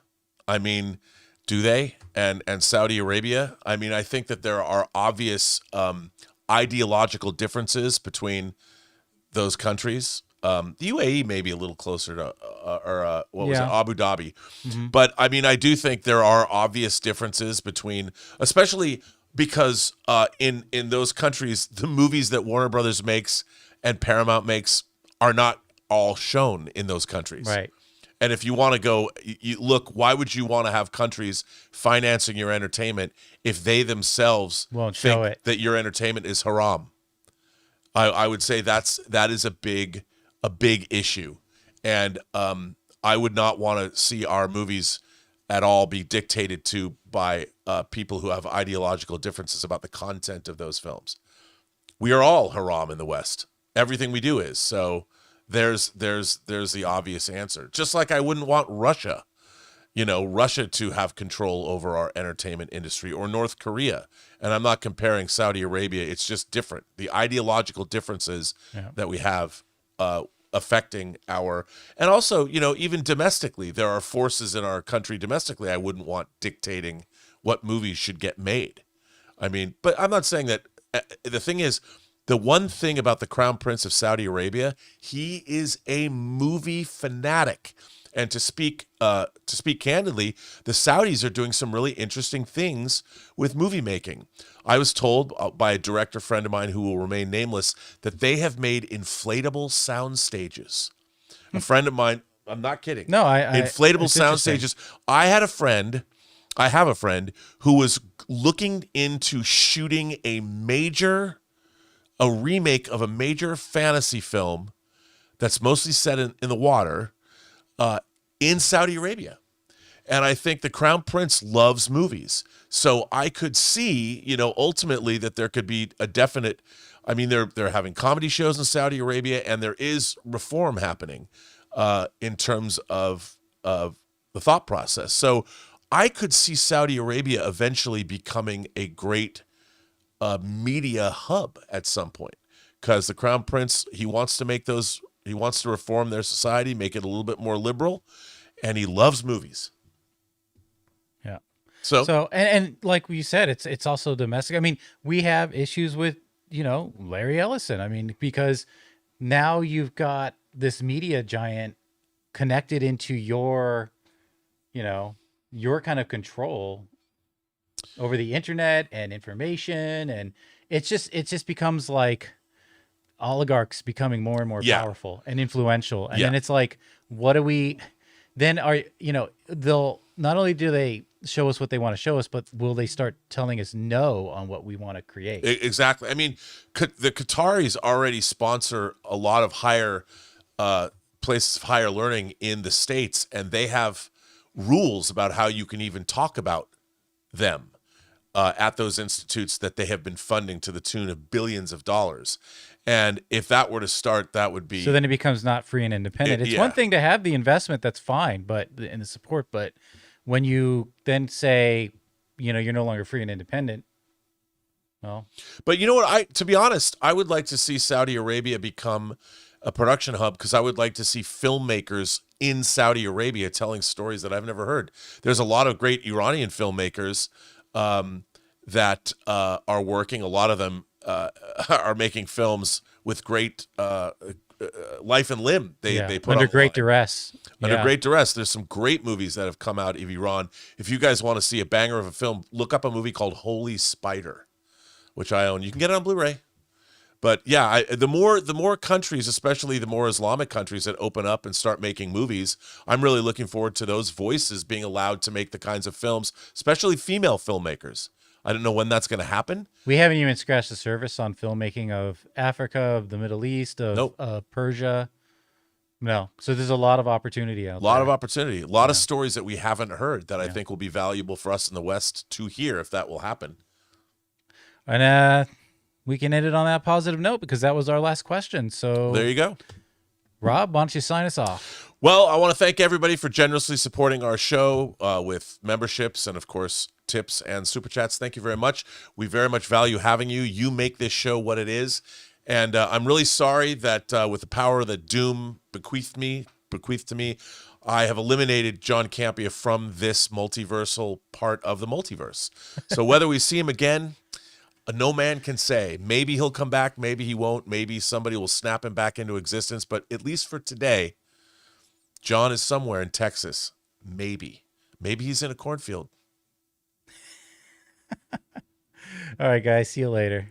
I mean, do they? And Saudi Arabia? I mean, I think that there are obvious ideological differences between those countries. The UAE may be a little closer to, Abu Dhabi. Mm-hmm. But I mean, I do think there are obvious differences between, especially because in those countries, the movies that Warner Brothers makes and Paramount makes are not all shown in those countries. Right. And if you want to go, look, why would you want to have countries financing your entertainment if they themselves won't show it, that your entertainment is haram? I would say that is a big issue, and I would not want to see our movies at all be dictated to by people who have ideological differences about the content of those films. We are all haram in the West. Everything we do is. So there's the obvious answer. Just like I wouldn't want Russia to have control over our entertainment industry, or North Korea. And I'm not comparing Saudi Arabia. It's just different. The ideological differences that we have affecting our, and also, even domestically, there are forces in our country domestically I wouldn't want dictating what movies should get made. I mean, but I'm not saying that. The thing is, the one thing about the Crown Prince of Saudi Arabia, he is a movie fanatic. And to speak candidly, the Saudis are doing some really interesting things with movie making. I was told by a director friend of mine who will remain nameless that they have made inflatable sound stages. A friend of mine, I'm not kidding. No, inflatable sound stages. I have a friend who was looking into shooting a remake of a major fantasy film that's mostly set in the water in Saudi Arabia. And I think the Crown Prince loves movies. So I could see, ultimately that there could be a definite, I mean, they're having comedy shows in Saudi Arabia, and there is reform happening in terms of the thought process. So I could see Saudi Arabia eventually becoming a great media hub at some point, because the Crown Prince, he wants to reform their society, make it a little bit more liberal, and he loves movies. Yeah. So and like you said, it's also domestic. I mean, we have issues with, Larry Ellison. I mean, because now you've got this media giant connected into your kind of control over the internet and information, and it just becomes like oligarchs becoming more and more powerful and influential. And then it's like, what do we then they'll not only do they show us what they want to show us, but will they start telling us no on what we want to create? Exactly. I mean, the Qataris already sponsor a lot of higher places of higher learning in the States, and they have rules about how you can even talk about them at those institutes that they have been funding to the tune of billions of dollars. And if that were to start, that would be... So then it becomes not free and independent. It's one thing to have the investment, that's fine, but and the support, but when you then say, you're no longer free and independent, well... But you know what? To be honest, I would like to see Saudi Arabia become a production hub, because I would like to see filmmakers in Saudi Arabia telling stories that I've never heard. There's a lot of great Iranian filmmakers that are working. A lot of them are making films with great life and limb. They put under great duress. Under great duress. There's some great movies that have come out of Iran. If you guys want to see a banger of a film, look up a movie called Holy Spider, which I own. You can get it on Blu-ray. But yeah, the more countries, especially the more Islamic countries that open up and start making movies, I'm really looking forward to those voices being allowed to make the kinds of films, especially female filmmakers. I don't know when that's going to happen. We haven't even scratched the surface on filmmaking of Africa, of the Middle East, of Nope. Persia. No. So there's a lot of opportunity out A there. lot of opportunity, a lot of stories that we haven't heard that I think will be valuable for us in the West to hear if that will happen. And we can end it on that positive note because that was our last question. So There you go. Rob, why don't you sign us off? Well, I want to thank everybody for generously supporting our show with memberships and, of course, tips and super chats. Thank you very much. We very much value having you. You make this show what it is. And I'm really sorry that with the power that Doom bequeathed to me, I have eliminated John Campea from this multiversal part of the multiverse. So whether we see him again, no man can say. Maybe he'll come back, maybe he won't, maybe somebody will snap him back into existence. But at least for today, John is somewhere in Texas. Maybe he's in a cornfield. All right, guys. See you later.